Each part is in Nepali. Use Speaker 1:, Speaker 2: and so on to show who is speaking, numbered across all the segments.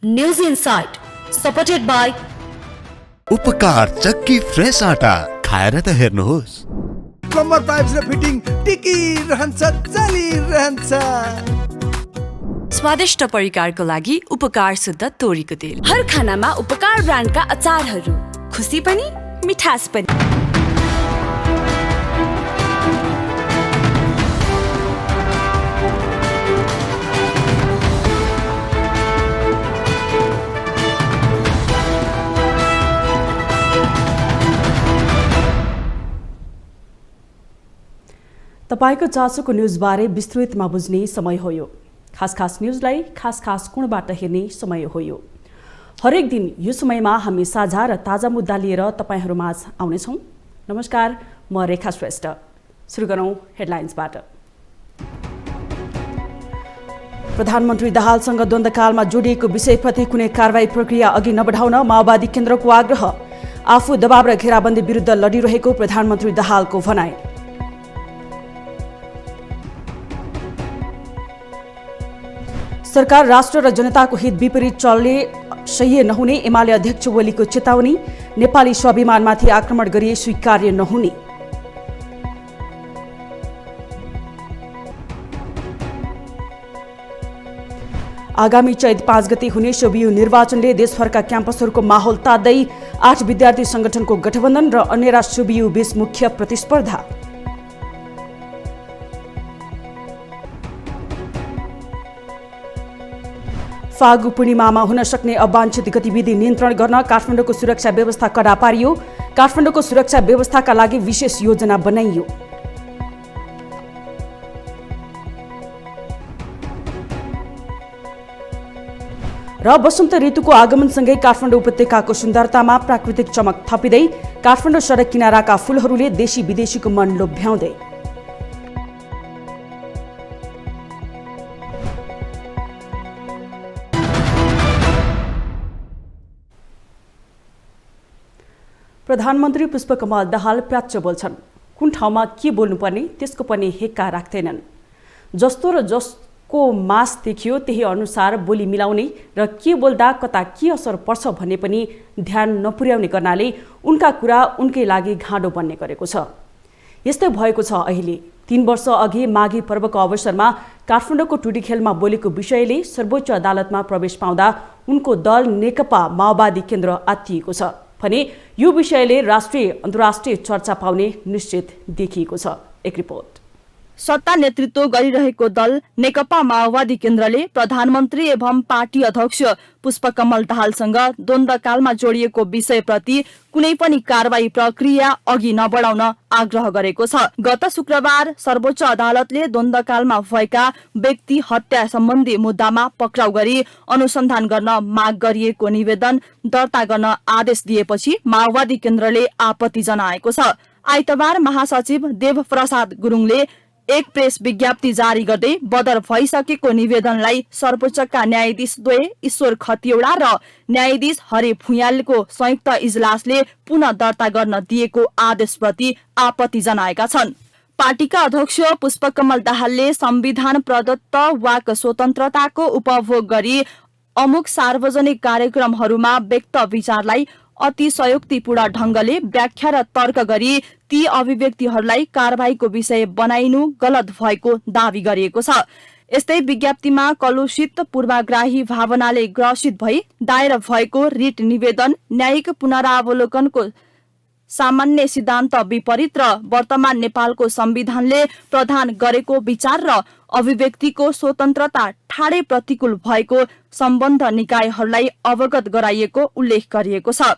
Speaker 1: न्यूज इनसाइट सपोर्टेड बाय
Speaker 2: उपकार चक्की फ्रेश आटा खाएर त हेर्नुहोस्।
Speaker 3: प्लम्बर पाइप्स र फिटिङ टिकिरहन्छ चलिरहन्छ।
Speaker 4: स्वादिष्ट परिकारको लागि उपकार शुद्ध तोरीको तेल। हर खानामा उपकार ब्रान्डका अचारहरू, खुसी पनि मिठास पनि।
Speaker 5: तपाईको चासोको न्यूजबारे विस्तृतमा बुझ्ने समय हो यो। खास न्यूजलाई खास कोणबाट हेर्ने समय हो यो। हरेक दिन यो समयमा हामी साझा र ताजा मुद्दा लिएर तपाईहरुमाझ आउनेछौँ। नमस्कार, म रेखा श्रेष्ठ। सुरु गरौँ हेडलाइन्सबाट। प्रधानमन्त्री दाहालसँग द्वन्द्वकालमा जोडिएको विषयप्रति कुनै कारबाही प्रक्रिया अघि नबढाउन माओवादी केन्द्रको आग्रह। आफू दबाव र घेराबन्दी विरुद्ध लडिरहेको प्रधानमन्त्री दाहालको भनाई। सरकार राष्ट्र र जनताको हित विपरीत चल्ने सह्य नहुने एमाले अध्यक्ष ओलीको चेतावनी। नेपाली स्वाभिमानमाथि आक्रमण गरिए स्वीकार्य नहुने। आगामी चैत 5 गते हुने सोभियु निर्वाचनले देशभरका क्याम्पसहरूको माहौल तात्दै 8 विद्यार्थी संगठनको गठबन्धन र अन्य सोभियु बीच मुख्य प्रतिस्पर्धा। फागु पूर्णिमामा हुन सक्ने अवांछित गतिविधि नियन्त्रण गर्न काठमाडौँको सुरक्षा व्यवस्था कडा पारियो। काठमाडौँको सुरक्षा व्यवस्थाका लागि विशेष योजना बनाइयो। र वसन्त ऋतुको आगमनसँगै काठमाडौँ उपत्यकाको सुन्दरतामा प्राकृतिक चमक थपिँदै काठमाडौँ सडक किनाराका फूलहरूले देशी विदेशीको मन लोभ्याउँदै। प्रधानमन्त्री पुष्पकमल दाहाल प्याच्च बोल्छन्। कुन ठाउँमा के बोल्नुपर्ने त्यसको पनि हेक्का राख्दैनन्। जस्तो र जसको मास देखियो त्यही अनुसार बोली मिलाउने र के बोल्दा कता के असर पर्छ भन्ने पनि ध्यान नपुर्याउने गर्नाले उनका कुरा उनकै लागि घाँडो बन्ने गरेको छ। यस्तै भएको छ अहिले। 3 वर्ष अघि माघी पर्वको अवसरमा काठमाडौँको टुडीखेलमा बोलेको विषयले सर्वोच्च अदालतमा प्रवेश पाउँदा उनको दल नेकपा माओवादी केन्द्र आत्तिएको छ भने यो विषयले राष्ट्रिय अन्तर्राष्ट्रिय चर्चा पाउने निश्चित देखिएको छ। एक रिपोर्ट।
Speaker 6: सत्ता नेतृत्व गरिरहेको दल नेकपा माओवादी केन्द्रले प्रधानमन्त्री एवं पार्टी अध्यक्ष पुष्पकमल दाहालसँग द्वन्द्वकालमा जोडिएको विषयप्रति कुनै पनि कारबाही प्रक्रिया अघि नबढाउन आग्रह गरेको छ। गत शुक्रबार सर्वोच्च अदालतले द्वन्द्वकालमा भएका व्यक्ति हत्या सम्बन्धी मुद्दामा पक्राउ गरी अनुसन्धान गर्न माग गरिएको निवेदन दर्ता गर्न आदेश दिएपछि माओवादी केन्द्रले आपत्ति जनाएको छ। आइतबार महासचिव देव प्रसाद गुरुङले एक प्रेस विज्ञप्ति जारी गर्दै बदर भइसकेको निवेदनलाई सर्वोच्चका न्यायाधीश द्वय ईश्वर खतिवडा र न्यायाधीश हरि भुइयालको संयुक्त इजलासले पुनः दर्ता गर्न दिएको आदेशप्रति आपत्ति जनाएका छन्। पार्टीका अध्यक्ष पुष्पकमल दाहालले संविधान प्रदत्त वाक स्वतन्त्रताको उपभोग गरी अमुक सार्वजनिक कार्यक्रमहरूमा व्यक्त विचारलाई अतिशयोक्तिपूर्ण ढंगले व्याख्या र तर्क गरी ती अभिव्यक्तिहरूलाई कारबाहीको विषय बनाइनु गलत भएको दावी गरिएको छ। यस्तै विज्ञप्तिमा कलुषित पूर्वाग्राही भावनाले ग्रसित भई दायर भएको रिट निवेदन न्यायिक पुनरावलोकनको सामान्य सिद्धान्त विपरीत र वर्तमान नेपालको संविधानले प्रदान गरेको विचार र अभिव्यक्तिको स्वतन्त्रता ठाडै प्रतिकूल भएको सम्बन्ध निकायहरूलाई अवगत गराइएको उल्लेख गरिएको छ।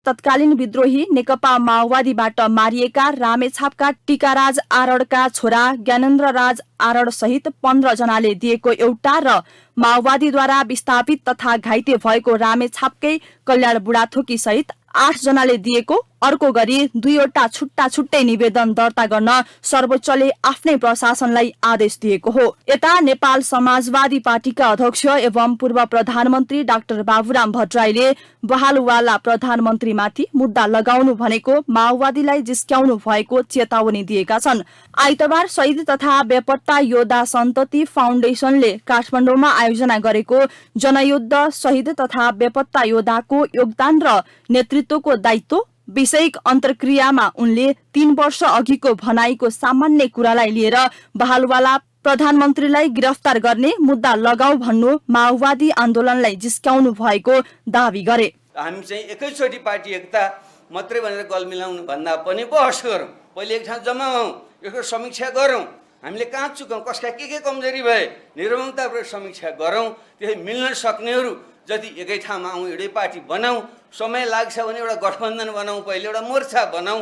Speaker 6: तत्कालीन विद्रोही नेकपा माओवादीबाट मारिएका रामेछापका टीकाराज आरडका छोरा ज्ञानेन्द्र राज आरड सहित 15 जनाले दिएको एउटा र माओवादीद्वारा विस्थापित तथा घाइते भएको रामेछापकै कल्याण बुढाथोकी सहित 8 जनाले दिएको, अर्को गरी 2वटा छुट्टा छुट्टै निवेदन दर्ता गर्न सर्वोच्चले आफ्नै प्रशासनलाई आदेश दिएको हो। यता नेपाल समाजवादी पार्टीका अध्यक्ष एवं पूर्व प्रधानमन्त्री डाक्टर बाबुराम भट्टराईले बहालवाला प्रधानमन्त्रीमाथि मुद्दा लगाउनु भनेको माओवादीलाई जिस्क्याउनु भएको चेतावनी दिएका छन्। आइतबार शहीद तथा बेपत्ता योद्धा सन्तति फाउन्डेसनले काठमाडौँमा आयोजना गरेको जनयुद्ध शहीद तथा बेपत्ता योद्धाको योगदान र नेतृत्वको दायित्व विषयिक अन्तर्क्रियामा उनले 3 वर्ष अघिको भनाइको सामान्य कुरालाई लिएर बहालवाला प्रधानमन्त्रीलाई गिरफ्तार गर्ने मुद्दा लगाऊ भन्नु माओवादी आन्दोलनलाई जिस्क्याउनु भएको दावी गरे।
Speaker 7: हामी चाहिँ एकैचोटि पार्टी एकता मात्रै भनेर गल मिलाउनु भन्दा पनि बहस गरौँ, पहिले एक ठाउँ जम्मा हौँ, यसको समीक्षा गरौँ, हामीले कहाँ चुकौँ, कसका के कमजोरी भए निरन्तरपूर्वक समीक्षा गरौँ। त्यही मिल्न सक्नेहरू जति एकै ठाउँमा आउँ, एउटै पार्टी बनाऊ, समय लाग्छ भने एउटा गठबन्धन बनाऊ, पहिले एउटा मोर्चा बनाऊ,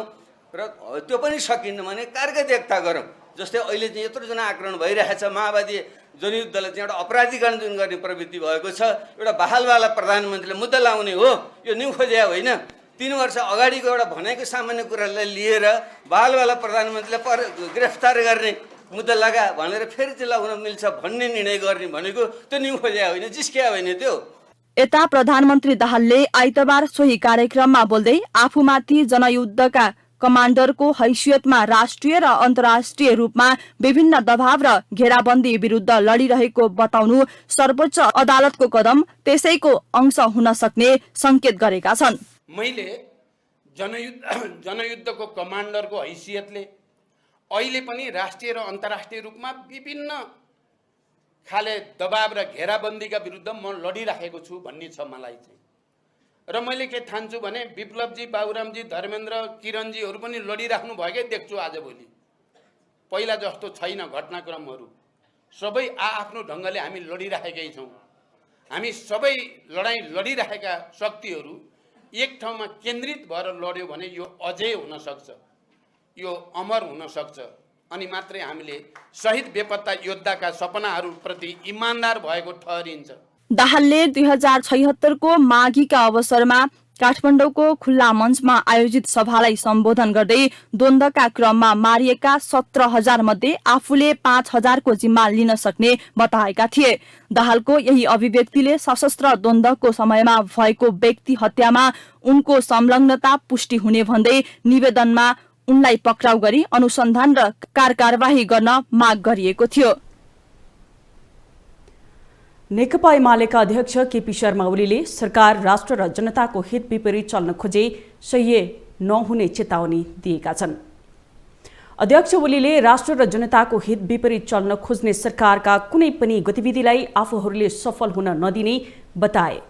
Speaker 7: र त्यो पनि सकिन्न भने कार्यगत एकता गरौँ। जस्तै अहिले चाहिँ यत्रो जना आक्रमण भइरहेछ, माओवादी जनयुद्धलाई चाहिँ एउटा अपराधीकरण जुन गर्ने प्रवृत्ति भएको छ, एउटा बहालवाला प्रधानमन्त्रीले मुद्दा लाउने हो, यो न्यु खोज्या होइन। 3 वर्ष अगाडिको एउटा भनाइको सामान्य कुरालाई लिएर बहालवाला प्रधानमन्त्रीलाई गिरफ्तार गर्ने मुद्दा लगा भनेर फेरि चाहिँ लगाउन मिल्छ भन्ने निर्णय गर्ने भनेको त्यो न्यु खोज्या होइन, जिस्क्या होइन त्यो।
Speaker 6: यता प्रधानमन्त्री दाहालले आइतबार सोही कार्यक्रममा बोल्दै आफूमाथि जनयुद्धका कमान्डरको हैसियतमा राष्ट्रिय र अन्तर्राष्ट्रिय रूपमा विभिन्न दबाव र घेराबन्दी विरुद्ध लडिरहेको बताउनु सर्वोच्च अदालतको कदम त्यसैको अंश हुन सक्ने संकेत गरेका छन्।
Speaker 8: मैले जनयुद्धको कमान्डरको हैसियतले अहिले पनि राष्ट्रिय र अन्तर्राष्ट्रिय रूपमा विभिन्न खाले दबाव र घेराबन्दीका विरुद्ध म लडिराखेको छु भन्ने छ मलाई चाहिँ। र मैले के ठान्छु भने विप्लवजी, बाबुरामजी, धर्मेन्द्र, किरणजीहरू पनि लडिराख्नु भएकै देख्छु आजभोलि। पहिला जस्तो छैन घटनाक्रमहरू, सबै आफ्नो ढङ्गले हामी लडिराखेकै छौँ। हामी सबै लडाइँ लडिरहेका शक्तिहरू एक ठाउँमा केन्द्रित भएर लड्यो भने यो अझै हुन सक्छ, यो अमर हुन सक्छ। अनि मात्रै हामीले शहीद बेपत्ता योद्धाका सपनाहरूप्रति इमान्दार भएको ठहरिन्छ।
Speaker 6: दाहालले 2076 को माघीका अवसरमा काठमाडौँको खुल्ला मञ्चमा आयोजित सभालाई सम्बोधन गर्दै द्वन्द्वका क्रममा मारिएका 17,000 मध्ये आफूले 5,000 को जिम्मा लिन सक्ने बताएका थिए। दाहालको यही अभिव्यक्तिले सशस्त्र द्वन्द्वको समयमा भएको व्यक्ति हत्यामा उनको संलग्नता पुष्टि हुने भन्दै निवेदनमा उनलाई पक्राउ गरी अनुसन्धान र कारबाही गर्न माग गरिएको थियो।
Speaker 5: नेकपा एमालेका अध्यक्ष केपी शर्मा ओलीले सरकार राष्ट्र र जनताको हित विपरीत चल्न खोजे सह्य नहुने चेतावनी दिएका छन्। अध्यक्ष ओलीले राष्ट्र र जनताको हित विपरीत चल्न खोज्ने सरकारका कुनै पनि गतिविधिलाई आफूहरूले सफल हुन नदिने बताए।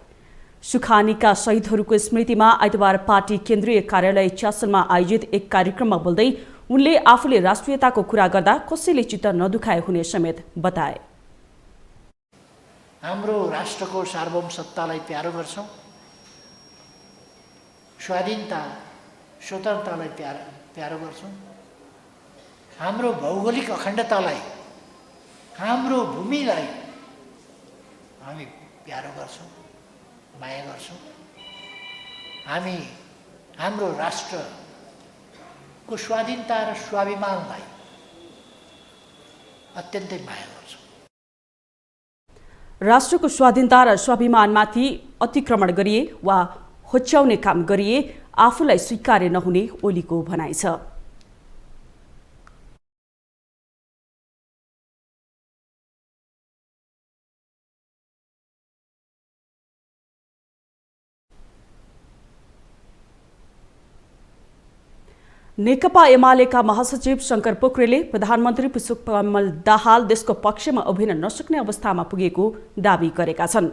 Speaker 5: सुखानीका शहीदहरूको स्मृतिमा आइतबार पार्टी केन्द्रीय कार्यालय च्यासलमा आयोजित एक कार्यक्रममा बोल्दै उनले आफूले राष्ट्रियताको कुरा गर्दा कसैले चित्त नदुखाए हुने समेत बताए।
Speaker 9: हाम्रो राष्ट्रको सार्वभौमसत्तालाई प्यारो गर्छौँ, स्वाधीनता स्वतन्त्रतालाई प्यारो गर्छौँ, हाम्रो भौगोलिक अखण्डतालाई, हाम्रो भूमिलाई हामी प्यारो गर्छौँ, माया गर्छौँ। हामी हाम्रो राष्ट्रको स्वाधीनता र स्वाभिमानलाई अत्यन्तै माया गर्छौँ।
Speaker 5: राष्ट्रको स्वाधीनता र स्वाभिमानमाथि अतिक्रमण गरिए वा होच्याउने काम गरिए आफूलाई स्वीकार्य नहुने ओलीको भनाइ छ। नेकपा एमालेका महासचिव शंकर पोखरेलले प्रधानमन्त्री पुष्पकमल दाहाल देशको पक्षमा उभिन नसक्ने अवस्थामा पुगेको दावी गरेका छन्।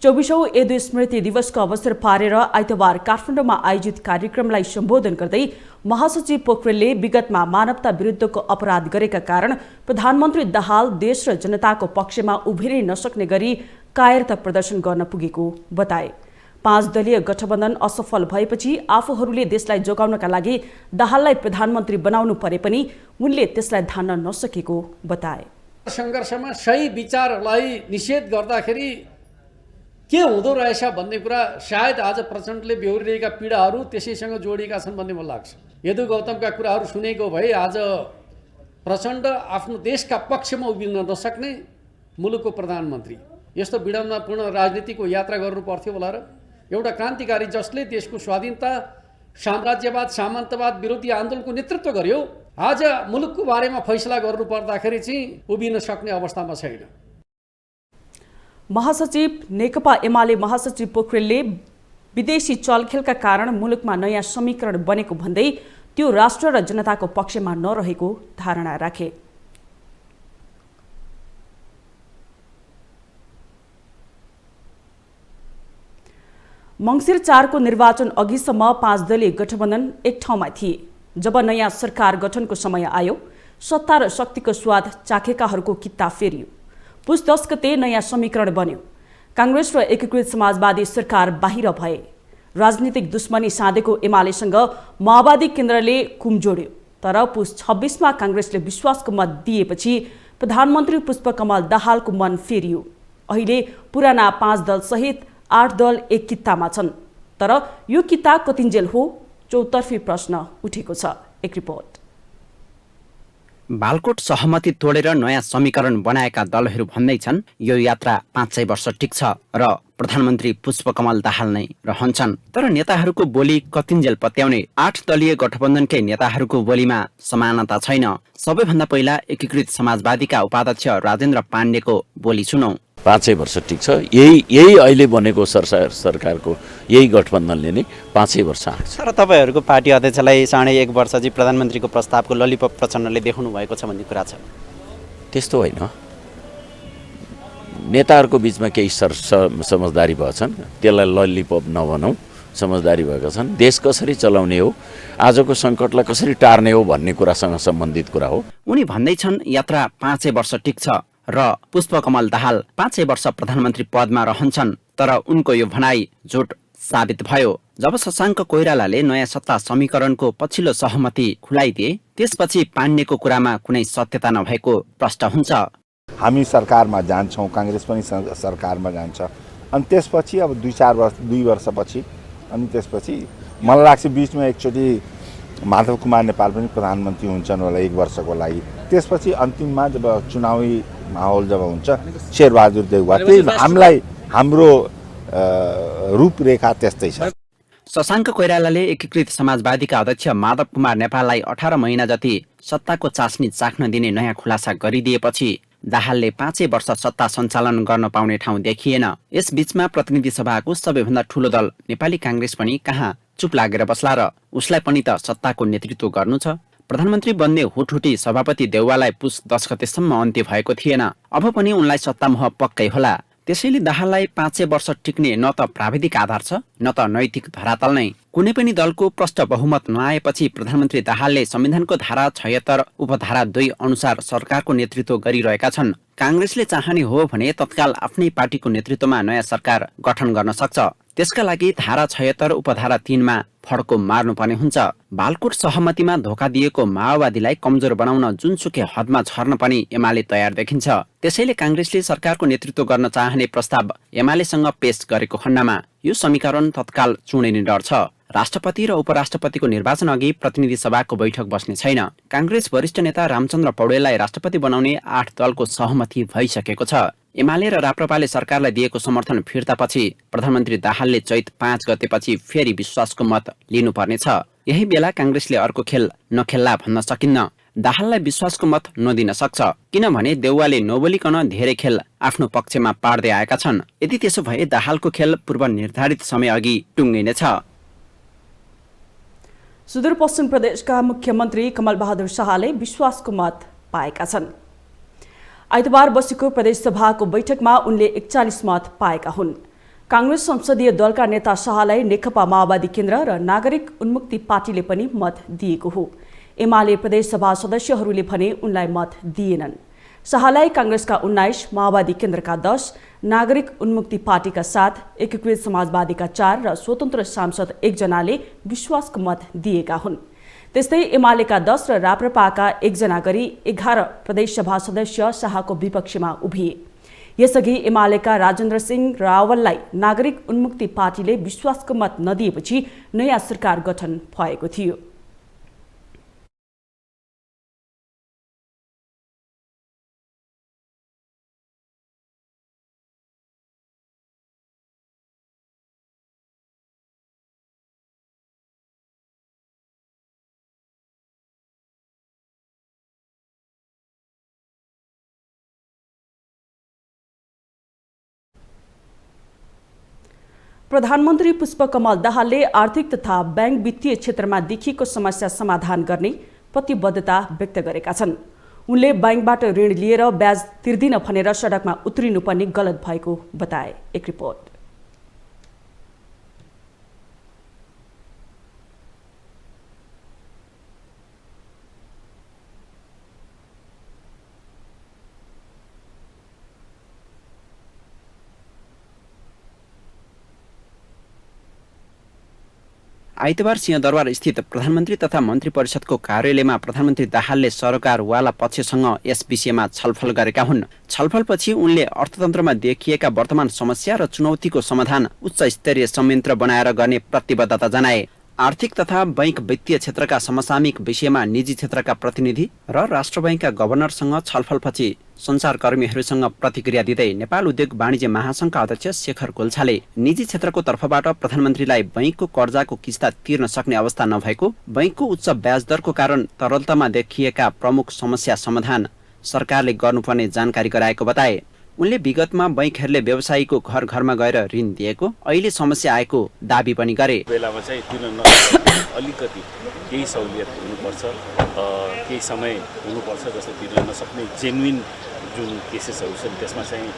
Speaker 5: 24औं ए2 स्मृति दिवसको अवसर पारेर आइतबार काठमाडौँमा आयोजित कार्यक्रमलाई सम्बोधन गर्दै महासचिव पोखरेलले विगतमा मानवता विरुद्धको अपराध गरेका कारण प्रधानमन्त्री दाहाल देश र जनताको पक्षमा उभिनै नसक्ने गरी कायरता प्रदर्शन गर्न पुगेको बताए। 5 दलीय गठबन्धन असफल भएपछि आफूहरूले देशलाई जोगाउनका लागि दाहाललाई प्रधानमन्त्री बनाउनु परे पनि उनले त्यसलाई धान्न नसकेको बताए।
Speaker 10: सङ्घर्षमा सही विचारलाई निषेध गर्दाखेरि के हुँदो रहेछ भन्ने कुरा सायद आज प्रचण्डले बेहोरिरहेका पीडाहरू त्यसैसँग जोडिएका छन् भन्ने मलाई लाग्छ। यदु गौतमका कुराहरू सुनेको भए आज प्रचण्ड आफ्नो देशका पक्षमा उभिन नसक्ने मुलुकको प्रधानमन्त्री यस्तो विडम्बनापूर्ण राजनीतिको यात्रा गर्नु पर्थ्यो होला र? एउटा क्रान्तिकारी जसले देशको स्वाधीनता, साम्राज्यवाद, सामन्तवाद विरोधी आन्दोलनको नेतृत्व गर्यो, आज मुलुकको बारेमा फैसला गर्नु पर्दाखेरि चाहिँ उभिन सक्ने अवस्थामा छैन।
Speaker 5: महासचिव नेकपा एमाले महासचिव पोखरेलले विदेशी चलखेलका कारण मुलुकमा नयाँ समीकरण बनेको भन्दै त्यो राष्ट्र र जनताको पक्षमा नरहेको धारणा राखे। मङ्सिर 4 को निर्वाचन अघिसम्म 5 दलीय गठबन्धन एक ठाउँमा थिए। जब नयाँ सरकार गठनको समय आयो, सत्ता र शक्तिको स्वाद चाखेकाहरूको कित्ता फेरियो। पुस 10 गते नयाँ समीकरण बन्यो। कांग्रेस र एकीकृत समाजवादी सरकार बाहिर भए। राजनीतिक दुश्मनी साधेको एमालेसँग माओवादी केन्द्रले कुम जोड्यो। तर पुस 26 मा कांग्रेसले विश्वासको मत दिएपछि प्रधानमन्त्री पुष्पकमल दाहालको मन फेरियो। अहिले पुराना 5 दल सहित 8 दल एक कित्तामा छन्। तर यो कित्ता कतिन्जेल हो, चौतर्फी प्रश्न उठेको छ। एक रिपोर्ट।
Speaker 11: बालकोट सहमति तोडेर नयाँ समीकरण बनाएका दलहरू भन्दै छन् यो यात्रा 500 वर्ष टिक्छ र प्रधानमन्त्री पुष्पकमल दाहाल नै रहन्छन्। तर नेताहरूको बोली कतिन्जेल पत्याउने 8 दलीय गठबन्धनकै नेताहरूको बोलीमा समानता छैन। सबैभन्दा पहिला एकीकृत समाजवादीका उपाध्यक्ष राजेन्द्र पाण्डेको बोली सुनौ।
Speaker 12: 500 वर्ष टिक्छ, यही अहिले बनेको सरकारको यही गठबन्धनले नै 500 वर्ष आँट्छ।
Speaker 13: तर तपाईँहरूको पार्टी अध्यक्षलाई 1.5 वर्ष चाहिँ प्रधानमन्त्रीको प्रस्तावको ललिपप प्रचण्डले देखाउनु भएको छ भन्ने कुरा छ।
Speaker 12: त्यस्तो होइन, नेताहरूको बिचमा केही समझदारी भएछन्, त्यसलाई ललिपप नभनौँ, समझदारी भएका छन्। देश कसरी चलाउने हो, आजको सङ्कटलाई कसरी टार्ने हो भन्ने कुरासँग सम्बन्धित कुरा हो।
Speaker 11: उनी भन्दै छन् यात्रा 500 वर्ष टिक्छ र पुष्पकमल दाहाल 500 वर्ष प्रधानमन्त्री पदमा रहन्छन्। तर उनको यो भनाई झुट साबित भयो। जब शशाङ्क कोइरालाले नयाँ सत्ता समीकरणको पछिल्लो सहमति खुलाइदिए, त्यसपछि पाण्डेको कुरामा कुनै सत्यता नभएको प्रश्न हुन्छ।
Speaker 14: हामी सरकारमा जान्छौँ, काङ्ग्रेस पनि सरकारमा जान्छ, अनि त्यसपछि अब 2 वर्षपछि अनि त्यसपछि मलाई लाग्छ बिचमा एकचोटि माधव कुमार नेपाल पनि प्रधानमन्त्री हुन्छन् होला 1 वर्षको लागि। त्यसपछि अन्तिममा जब चुनावी माहौल जब हुन्छ, शेरबहादुर देउवा, त्यही हामीलाई हाम्रो रूपरेखा त्यस्तै छ।
Speaker 11: शशाङ्क कोइरालाले एकीकृत समाजवादीका अध्यक्ष माधव कुमार नेपाललाई 18 महिना जति सत्ताको चास्नी चाख्न दिने नयाँ खुलासा गरिदिएपछि दाहालले 500 वर्ष सत्ता सञ्चालन गर्न पाउने ठाउँ देखिएन। यस बीचमा प्रतिनिधि सभाको सबैभन्दा ठूलो दल नेपाली कांग्रेस पनि कहाँ चुप लागेर बस्ला र? उसलाई पनि त सत्ताको नेतृत्व गर्नु छ। प्रधानमन्त्री बन्ने हुटहुटी सभापति देउवालाई पुस 10 गतेसम्म अन्त्य भएको थिएन। अब पनि उनलाई सत्तामोह पक्कै होला। त्यसैले दाहाललाई 500 वर्ष टिक्ने न त प्राविधिक आधार छ, न त नैतिक धरातल नै। कुनै पनि दलको प्रष्ट बहुमत नआएपछि प्रधानमन्त्री दाहालले संविधानको धारा 76 उपधारा 2 अनुसार सरकारको नेतृत्व गरिरहेका छन्। कांग्रेसले चाहने हो भने तत्काल आफ्नै पार्टीको नेतृत्वमा नयाँ सरकार गठन गर्न सक्छ। त्यसका लागि धारा 76 उपधारा 3 मा फड्को मार्नुपर्ने हुन्छ। बालकोट सहमतिमा धोका दिएको माओवादीलाई कमजोर बनाउन जुनसुकै हदमा झर्न पनि एमाले तयार देखिन्छ। त्यसैले कांग्रेसले सरकारको नेतृत्व गर्न चाहने प्रस्ताव एमालेसँग पेश गरेको खण्डमा यो समीकरण तत्काल चुडिने डर छ। राष्ट्रपति र उपराष्ट्रपतिको निर्वाचन अघि प्रतिनिधि सभाको बैठक बस्ने छैन। कांग्रेस वरिष्ठ नेता रामचन्द्र पौडेललाई राष्ट्रपति बनाउने 8 दलको सहमति भइसकेको छ। एमाले र राप्रपाले सरकारलाई दिएको समर्थन फिर्तापछि प्रधानमन्त्री दाहालले चैत 5 गतेपछि फेरि विश्वासको मत लिनुपर्नेछ। यही बेला कांग्रेसले अर्को खेल नखेल्ला भन्न सकिन्न। दाहाललाई विश्वासको मत नदिन सक्छ, किनभने देउवाले नबोलिकन धेरै खेल आफ्नो पक्षमा पार्दै आएका छन्। यदि त्यसो भए दाहालको खेल पूर्व निर्धारित समय अघि टुङ्गिनेछ।
Speaker 5: सुदूरपश्चिम प्रदेशका मुख्यमन्त्री कमल बहादुर शाहले विश्वासको मत पाएका छन्। आइतबार बसेको प्रदेशसभाको बैठकमा उनले 41 मत पाएका हुन्। कांग्रेस संसदीय दलका नेता शाहलाई नेकपा माओवादी केन्द्र र नागरिक उन्मुक्ति पार्टीले पनि मत दिएको हो। एमाले प्रदेशसभा सदस्यहरूले भने उनलाई मत दिएनन्। शाहलाई कांग्रेसका 19, माओवादी केन्द्रका 10, नागरिक उन्मुक्ति पार्टीका 7, एकीकृत समाजवादीका 4 र स्वतन्त्र सांसद 1 जनाले विश्वासको मत दिएका हुन्। त्यस्तै एमालेका 10 र राप्रपाका 1 जना गरी 11 प्रदेशसभा सदस्य शाहको विपक्षमा उभिए। यसअघि एमालेका राजेन्द्र सिंह रावललाई नागरिक उन्मुक्ति पार्टीले विश्वासको मत नदिएपछि नयाँ सरकार गठन भएको थियो। प्रधानमन्त्री पुष्पकमल दाहालले आर्थिक तथा बैंक वित्तीय क्षेत्रमा देखिएको समस्या समाधान गर्ने प्रतिबद्धता व्यक्त गरेका छन्। उनले बैंकबाट ऋण लिएर ब्याज तिर्दिन भनेर सडकमा उत्रिनुपर्ने गलत भएको बताए। एक रिपोर्ट।
Speaker 11: आइतबार सिंहदरबार स्थित प्रधानमन्त्री तथा मन्त्री परिषदको कार्यालयमा प्रधानमन्त्री दाहालले सरकारवाला पक्षसँग यस विषयमा छलफल गरेका हुन्। छलफलपछि उनले अर्थतन्त्रमा देखिएका वर्तमान समस्या र चुनौतीको समाधान उच्च स्तरीय संयन्त्र बनाएर गर्ने प्रतिबद्धता जनाए। आर्थिक तथा बैंक वित्तीय क्षेत्रका समसामयिक विषयमा निजी क्षेत्रका प्रतिनिधि र राष्ट्र बैंकका गभर्नरसँग छलफलपछि सञ्चारकर्मीहरूसँग प्रतिक्रिया दिँदै नेपाल उद्योग वाणिज्य महासङ्घका अध्यक्ष शेखर गोल्छाले निजी क्षेत्रको तर्फबाट प्रधानमन्त्रीलाई बैंकको कर्जाको किस्ता तिर्न सक्ने अवस्था नभएको, बैंकको उच्च ब्याज दरको कारण तरलतामा देखिएका प्रमुख समस्या समाधान सरकारले गर्नुपर्ने जानकारी गराएको बताए। उनले विगतमा बैंकहरूले व्यवसायीको घर घरमा गएर ऋण दिएको, अहिले समस्या आएको दाबी पनि गरे।
Speaker 15: बेलामा चाहिँ तिर्न नसक्ने अलिकति केही सहुलियत हुनुपर्छ, केही समय हुनुपर्छ, जस्तो तिर्न नसक्ने जेन्युइन जुन केसेसहरू छन् त्यसमा चाहिँ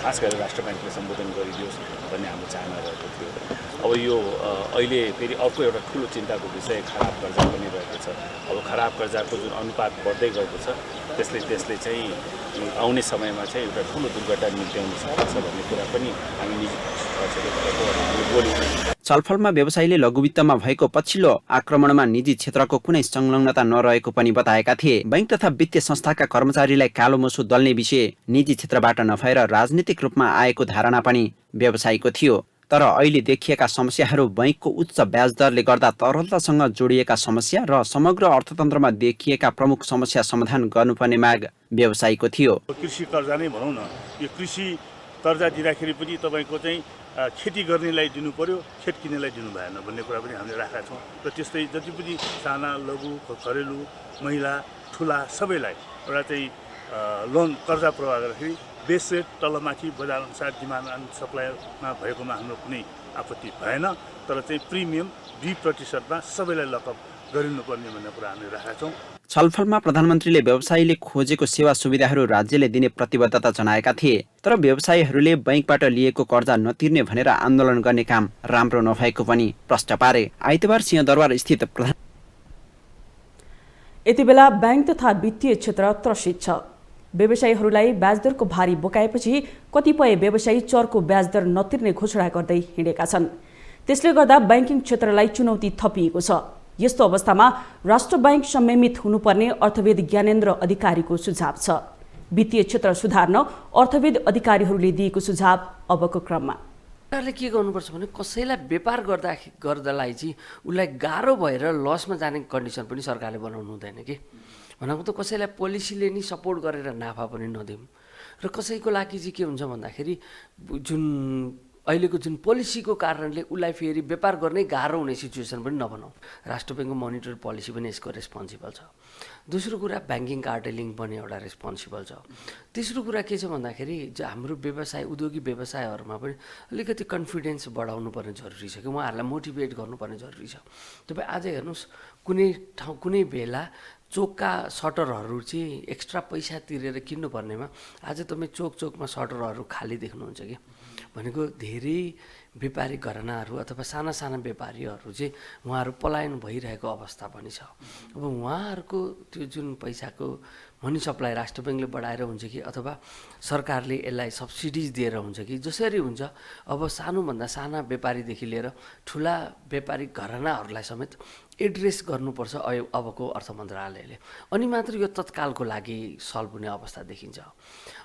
Speaker 15: खास गरेर राष्ट्र ब्याङ्कले सम्बोधन गरिदियोस् भन्ने हाम्रो चाहना रहेको थियो। अब यो अहिले फेरि अर्को एउटा ठुलो चिन्ताको विषय खराब कर्जा पनि रहेको छ। अब खराब कर्जाको जुन अनुपात बढ्दै गएको छ त्यसले चाहिँ आउने समयमा चाहिँ एउटा ठुलो दुर्घटना निम्त्याउन सक्छ भन्ने कुरा पनि हामी निजी क्षेत्रको बोल्यौँ।
Speaker 11: छलफलमा व्यवसायीले लघुवित्तमा भएको पछिल्लो आक्रमणमा निजी क्षेत्रको कुनै संलग्नता नरहेको पनि बताएका थिए। बैंक तथा वित्तीय संस्थाका कर्मचारीलाई कालो मुसो दल्ने विषय निजी क्षेत्रबाट नभएर राजनीतिक रूपमा आएको धारणा पनि व्यवसायीको थियो। तर अहिले देखिएका समस्याहरू बैंकको उच्च ब्याज दरले गर्दा तरलतासँग जोडिएका समस्या र समग्र अर्थतन्त्रमा देखिएका प्रमुख समस्या समाधान गर्नुपर्ने माग व्यवसायीको थियो।
Speaker 15: कृषि कर्जा नै भनौँ न, यो कृषि कर्जा दिँदाखेरि पनि तपाईँको चाहिँ खेती गर्नेलाई दिनु पर्यो, खेत किन्नेलाई दिनु भएन भन्ने कुरा पनि हामीले राखेका छौँ। र त्यस्तै जति पनि साना लघु घरेलु महिला ठुला सबैलाई एउटा चाहिँ लोन कर्जा प्रवाह गर्दाखेरि बेस रेट तलमाथि बजार अनुसार डिमान्ड एन्ड सप्लाईमा भएकोमा हाम्रो कुनै आपत्ति भएन, तर चाहिँ प्रिमियम 2% सबैलाई लकअप गरिनुपर्ने भन्ने कुरा हामीले राखेका छौँ।
Speaker 11: छलफलमा प्रधानमन्त्रीले व्यवसायीले खोजेको सेवा सुविधाहरू राज्यले दिने प्रतिबद्धता जनाएका थिए। तर व्यवसायीहरूले बैंकबाट लिएको कर्जा नतिर्ने भनेर आन्दोलन गर्ने काम राम्रो नभएको पनि प्रश्न पारे। आइतबार सिंहदरबार स्थित
Speaker 5: यति बेला बैंक तथा वित्तीय क्षेत्र त्रसित छ। व्यवसायीहरूलाई ब्याजदरको भारी बोकाएपछि कतिपय व्यवसायी चर्को ब्याजदर नतिर्ने घोषणा गर्दै हिँडेका छन्। त्यसले गर्दा बैंकिङ क्षेत्रलाई चुनौती थपिएको छ। यस्तो अवस्थामा राष्ट्र बैंक संयमित हुनुपर्ने अर्थविद ज्ञानेन्द्र अधिकारीको सुझाव छ। वित्तीय क्षेत्र सुधार्न अर्थविद अधिकारीहरूले दिएको सुझाव अबको क्रममा।
Speaker 10: सरकारले के गर्नुपर्छ भने कसैलाई व्यापार गर्दालाई चाहिँ उसलाई गाह्रो भएर लसमा जाने कन्डिसन पनि सरकारले बनाउनु हुँदैन कि। भनेको त कसैलाई पोलिसीले नि सपोर्ट गरेर नाफा पनि नदिउँ र कसैको लागि चाहिँ के हुन्छ भन्दाखेरि जुन अहिलेको जुन पोलिसीको कारणले उसलाई फेरि व्यापार गर्नै गाह्रो हुने सिचुएसन पनि नबनाऊ। राष्ट्र ब्याङ्कको मोनिटरी पोलिसी पनि यसको रेस्पोन्सिबल छ। दोस्रो कुरा ब्याङ्किङ कार्टेलिङ पनि एउटा रेस्पोन्सिबल छ। तेस्रो कुरा के छ भन्दाखेरि हाम्रो व्यवसाय उद्योगी व्यवसायहरूमा पनि अलिकति कन्फिडेन्स बढाउनु पर्ने जरुरी छ कि उहाँहरूलाई मोटिभेट गर्नुपर्ने जरुरी छ। तपाईँ आज हेर्नुहोस् कुनै ठाउँ कुनै बेला चोकका सटरहरू चाहिँ एक्स्ट्रा पैसा तिरेर किन्नुपर्नेमा आज तपाईँ चोकमा सटरहरू खाली देख्नुहुन्छ कि। भनेको धेरै व्यापारी घरानाहरू अथवा साना साना व्यापारीहरू चाहिँ उहाँहरू पलायन भइरहेको अवस्था पनि छ। अब उहाँहरूको त्यो जुन पैसाको मनी सप्लाई राष्ट्र ब्याङ्कले बढाएर हुन्छ कि अथवा सरकारले यसलाई सब्सिडिज दिएर हुन्छ कि जसरी हुन्छ अब सानोभन्दा साना व्यापारीदेखि लिएर ठुला व्यापारी घरानाहरूलाई समेत एड्रेस गर्नुपर्छ अबको अर्थ मन्त्रालयले, अनि मात्र यो तत्कालको लागि सल्भ हुने अवस्था देखिन्छ।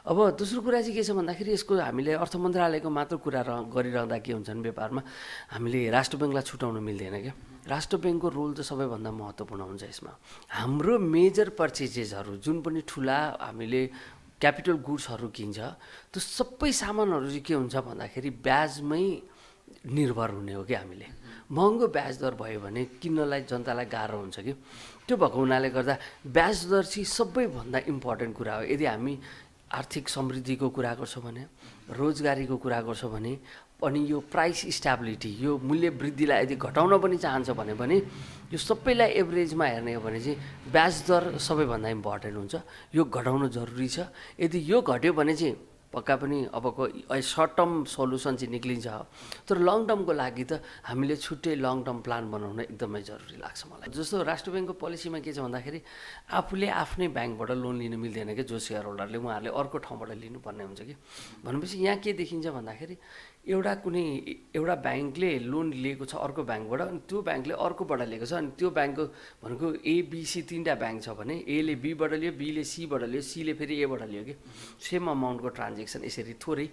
Speaker 10: अब दोस्रो कुरा चाहिँ के छ भन्दाखेरि यसको हामीले अर्थ मन्त्रालयको मात्र कुरा गरिरहँदा के हुन्छ भने व्यापारमा हामीले राष्ट्र ब्याङ्कलाई छुटाउन मिल्दैन क्या। राष्ट्र ब्याङ्कको रोल त सबैभन्दा महत्त्वपूर्ण हुन्छ यसमा। हाम्रो मेजर पर्चेजेसहरू जुन पनि ठुला हामीले क्यापिटल गुड्सहरू किन्छ त्यो सबै सामानहरू चाहिँ के हुन्छ भन्दाखेरि ब्याजमै निर्भर हुने हो कि हामीले। महँगो ब्याज दर भयो भने किन्नलाई जनतालाई गाह्रो हुन्छ कि। त्यो भएको हुनाले गर्दा ब्याज दर चाहिँ सबैभन्दा इम्पोर्टेन्ट कुरा हो। यदि हामी आर्थिक समृद्धिको कुरा गर्छौँ भने, रोजगारीको कुरा गर्छौँ भने, अनि यो प्राइस स्टेबिलिटी यो मूल्य वृद्धिलाई यदि घटाउन पनि चाहन्छ भने पनि यो सबैलाई एभरेजमा हेर्ने हो भने चाहिँ ब्याज दर सबैभन्दा इम्पोर्टेन्ट हुन्छ। यो घटाउनु जरुरी छ। यदि यो घट्यो भने चाहिँ पक्का पनि अबको सर्ट टर्म सोल्युसन चाहिँ निक्लिन्छ, तर लङ टर्मको लागि त हामीले छुट्टै लङ टर्म प्लान बनाउन एकदमै जरुरी लाग्छ मलाई। जस्तो राष्ट्र ब्याङ्कको पोलिसीमा के छ भन्दाखेरि आफूले आफ्नै ब्याङ्कबाट लोन लिन मिल्दैन कि, जो सेयर होल्डरले उहाँहरूले अर्को ठाउँबाट लिनुपर्ने हुन्छ कि। भनेपछि यहाँ के देखिन्छ भन्दाखेरि एउटा ब्याङ्कले लोन लिएको छ अर्को ब्याङ्कबाट, अनि त्यो ब्याङ्कले अर्कोबाट लिएको छ, अनि त्यो ब्याङ्कको भनेको एबिसी 3टा ब्याङ्क छ भने एले बीबाट लियो, बीले सीबाट लियो, सीले फेरि एबाट लियो कि। सेम अमाउन्टको ट्रान्जेक्सन यसरी थोरै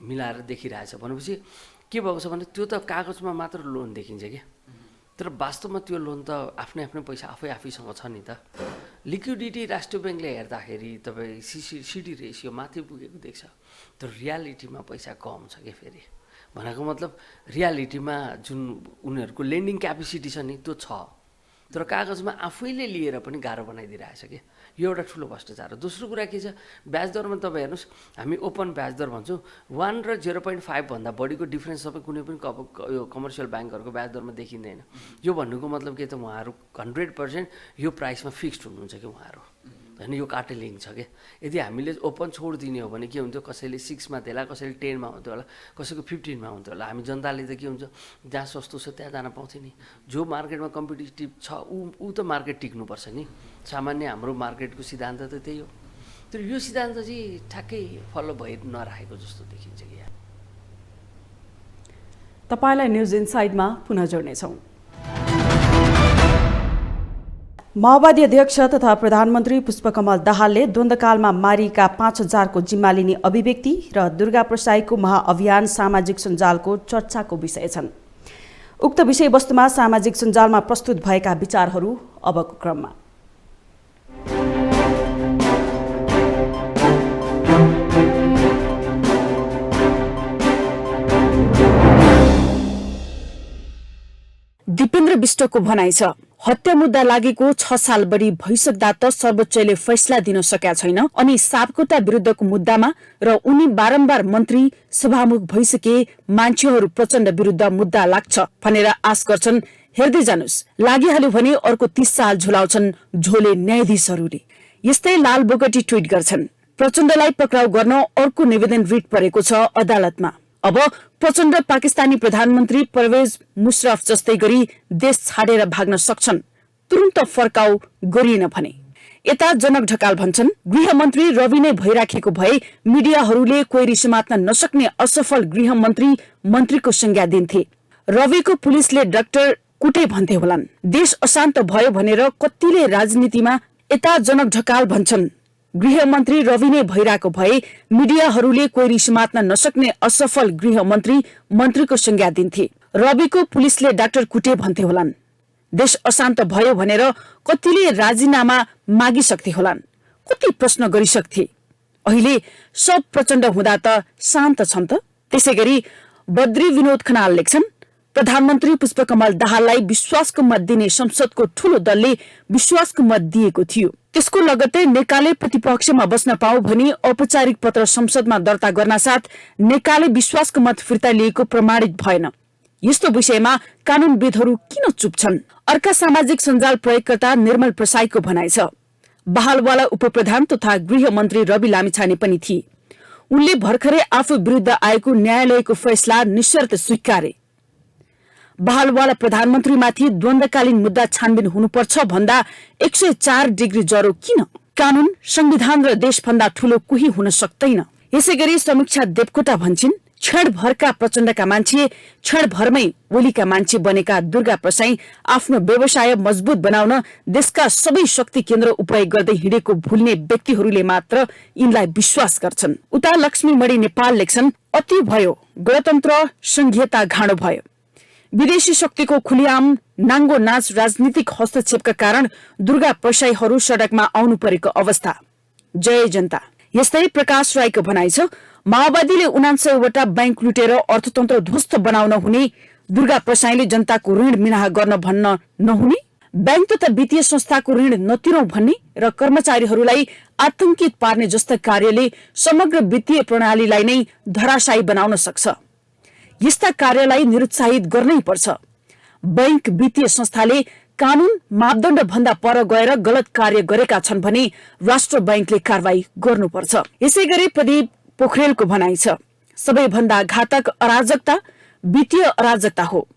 Speaker 10: मिलाएर देखिरहेछ भनेपछि के भएको छ भने त्यो त कागजमा मात्र लोन देखिन्छ कि, तर वास्तवमा त्यो लोन त आफ्नै पैसा आफैसँग छ नि त। लिक्विडिटी राष्ट्र ब्याङ्कले हेर्दाखेरि तपाईँ सिडी रेसियो माथि पुगेको देख्छ, तर रियालिटीमा पैसा कम छ कि। फेरि भनेको मतलब रियालिटीमा जुन उनीहरूको लेन्डिङ क्यापेसिटी छ नि त्यो छ, तर कागजमा आफैले लिएर पनि गाह्रो बनाइदिइरहेछ कि। यो एउटा ठुलो भ्रष्टाचार हो। दोस्रो कुरा के छ, ब्याज दरमा तपाईँ हेर्नुहोस्, हामी ओपन ब्याज दर भन्छौँ, 1 र 0.5 भन्दा बढीको डिफ्रेन्स तपाईँ कुनै पनि यो कमर्सियल ब्याङ्कहरूको ब्याज दरमा देखिँदैन। यो भन्नुको मतलब के त उहाँहरू 100% यो प्राइसमा फिक्स्ड हुनुहुन्छ कि उहाँहरू, होइन यो कार्टेलिङ छ क्या। यदि हामीले ओपन छोडिदिने हो भने के हुन्थ्यो, कसैले 6मा थिएला, कसैले 10मा हुन्थ्यो होला, कसैको 15मा हुन्थ्यो होला। हामी जनताले त के हुन्छ जहाँ सस्तो छ त्यहाँ जान पाउँथ्यो नि। जो मार्केटमा कम्पिटिटिभ छ ऊ त मार्केट टिक्नुपर्छ नि। सामान्य हाम्रो मार्केटको सिद्धान्त त त्यही हो, तर यो सिद्धान्त चाहिँ ठ्याक्कै फलो भइ नराखेको जस्तो देखिन्छ कि।
Speaker 5: तपाईलाई न्युज इनसाइडमा पुनः जोड्नेछौँ। माओवादी अध्यक्ष तथा प्रधानमन्त्री पुष्पकमल दाहालले द्वन्द्वकालमा मारिएका 5000 को जिम्मा लिने अभिव्यक्ति र दुर्गा प्रसाईको महाअभियान सामाजिक सञ्जालको चर्चाको विषय छन्। उक्त विषयवस्तुमा सामाजिक सञ्जालमा प्रस्तुत भएका विचारहरू अबको क्रममा। दिपेन्द्र विष्टको भनाइ छ, हत्या मुद्दा लागेको 6 साल बढी भइसक्दा त सर्वोच्चले फैसला दिन सकेका छैन, अनि सापकोटा विरुद्धको मुद्दामा र उनी बारम्बार मन्त्री सभामुख भइसके मान्छेहरू प्रचण्ड विरुद्ध मुद्दा लाग्छ भनेर आश गर्छन्। हेर्दै जानुस्, लागिहाल्यो भने अर्को 30 साल झुलाउँछन् झोले न्यायाधीशहरूले। यस्तै लाल बोगटी ट्विट गर्छन्, प्रचण्डलाई पक्राउ गर्न अर्को निवेदन रिट परेको छ अदालतमा। अब प्रचण्ड पाकिस्तानी प्रधानमन्त्री परवेज मुशरफ जस्तै गरी देश छाडेर भाग्न सक्छन्, तुरुन्त फर्काउ गरिएन भने। यता जनक ढकाल भन्छन्, गृहमन्त्री रवि नै भइराखेको भए मिडियाहरूले क्वेरी समात्न नसक्ने असफल गृहमन्त्री मन्त्रीको संज्ञा दिन्थे। रविको पुलिसले डाक्टर कुटे भन्थे होलान्। देश अशान्त भयो भनेर कतिले राजनीतिमा। यता जनक ढकाल भन्छन्, गृहमन्त्री रवि नै भइरहेको भए मिडियाहरूले क्वेरी समात्न नसक्ने असफल गृहमन्त्री मन्त्रीको संज्ञा दिन्थे। रविको पुलिसले डाक्टर कुटे भन्थे होलान्। देश अशान्त भयो भनेर कतिले राजीनामा मागिसक्थे होलान्, कति प्रश्न गरिसक्थे। अहिले सब प्रचण्ड हुँदा त शान्त छन् त। त्यसैगरी बद्री विनोद खनाल लेख्छन्, प्रधानमन्त्री पुष्पकमल दाहाललाई विश्वासको मत दिने संसदको ठूलो दलले विश्वासको मत दिएको थियो। त्यसको लगत्तै नेकाले प्रतिपक्षमा बस्न पाऊ भनी औपचारिक पत्र संसदमा दर्ता गर्न साथ नेकाले विश्वासको मत फिर्ता लिएको प्रमाणित भएन। यस्तो विषयमा कानूनविदहरू किन चुप छन्? अर्का सामाजिक सञ्जाल प्रयोगकर्ता निर्मल प्रसाईको भनाइ छ, बहालवाला उपप्रधान तथा गृहमन्त्री रवि लामिछाने पनि थिए। उनले भर्खरै आफू विरुद्ध आएको न्यायालयको फैसला निशर्त स्वीकारे। बहालवाला प्रधानमन्त्रीमाथि द्वन्द्वकालीन मुद्दा छानबिन हुनुपर्छ भन्दा 104 डिग्री जरो किन? कानून, संविधान र देशभन्दा ठूलो कोही हुन सक्दैन। यसैगरी समीक्षा देवकोटा भन्छन्, क्षणभरका प्रचण्डका मान्छे, क्षणभरमै ओलीका मान्छे बनेका दुर्गा प्रसाई आफ्नो व्यवसाय मजबुत बनाउन देशका सबै शक्ति केन्द्र उपयोग गर्दै हिँडेको भुल्ने व्यक्तिहरूले मात्र यिनलाई विश्वास गर्छन्। उता लक्ष्मीमणि नेपाल लेख्छन्, अति भयो, गणतन्त्र संघीयता घाँडो भयो। विदेशी शक्तिको खुलिआम नाङ्गो नाच राजनीतिक हस्तक्षेपका कारण दुर्गा प्रसाईहरू सडकमा आउनु परेको अवस्था। जय जनता। यस्तै प्रकाश राईको भनाइ छ, माओवादीले 79वटा बैंक लुटेर अर्थतन्त्र ध्वस्त बनाउन हुने, दुर्गा प्रसाईले जनताको ऋण मिनाहा गर्न भन्न नहुने, बैंक तथा वित्तीय संस्थाको ऋण नतिरौं भन्ने र कर्मचारीहरूलाई आतंकित पार्ने जस्ता कार्यले समग्र वित्तीय प्रणालीलाई नै धराशायी बनाउन सक्छ। यस्ता कार्यलाई निरुत्साहित गर्नै पर्छ। बैंक वित्तीय संस्थाले कानून मापदण्ड भन्दा पर गएर गलत कार्य गरेका छन् भने राष्ट्र बैंकले कारवाही गर्नुपर्छ। यसैगरी प्रदीप पोखरेलको भनाइ छ, सबैभन्दा घातक अराजकता वित्तीय अराजकता हो।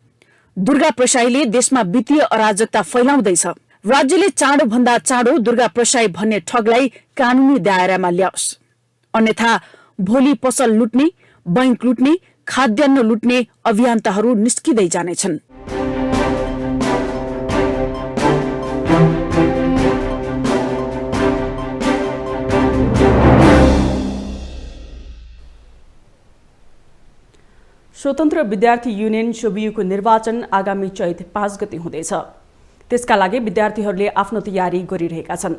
Speaker 5: दुर्गा प्रसाईले देशमा वित्तीय अराजकता फैलाउँदैछ। राज्यले चाँडो भन्दा चाँडो दुर्गा प्रसाई भन्ने ठगलाई कानूनी दायरामा ल्याओस्, अन्यथा भोलि पसल लुट्ने, बैंक लुट्ने, खाद्यान्न लुट्ने अभियन्ताहरू निस्किँदै जानेछन्। स्वतन्त्र विद्यार्थी युनियन सोबियुको निर्वाचन आगामी चैत 5 गते हुँदैछ। त्यसका लागि विद्यार्थीहरूले आफ्नो तयारी गरिरहेका छन्।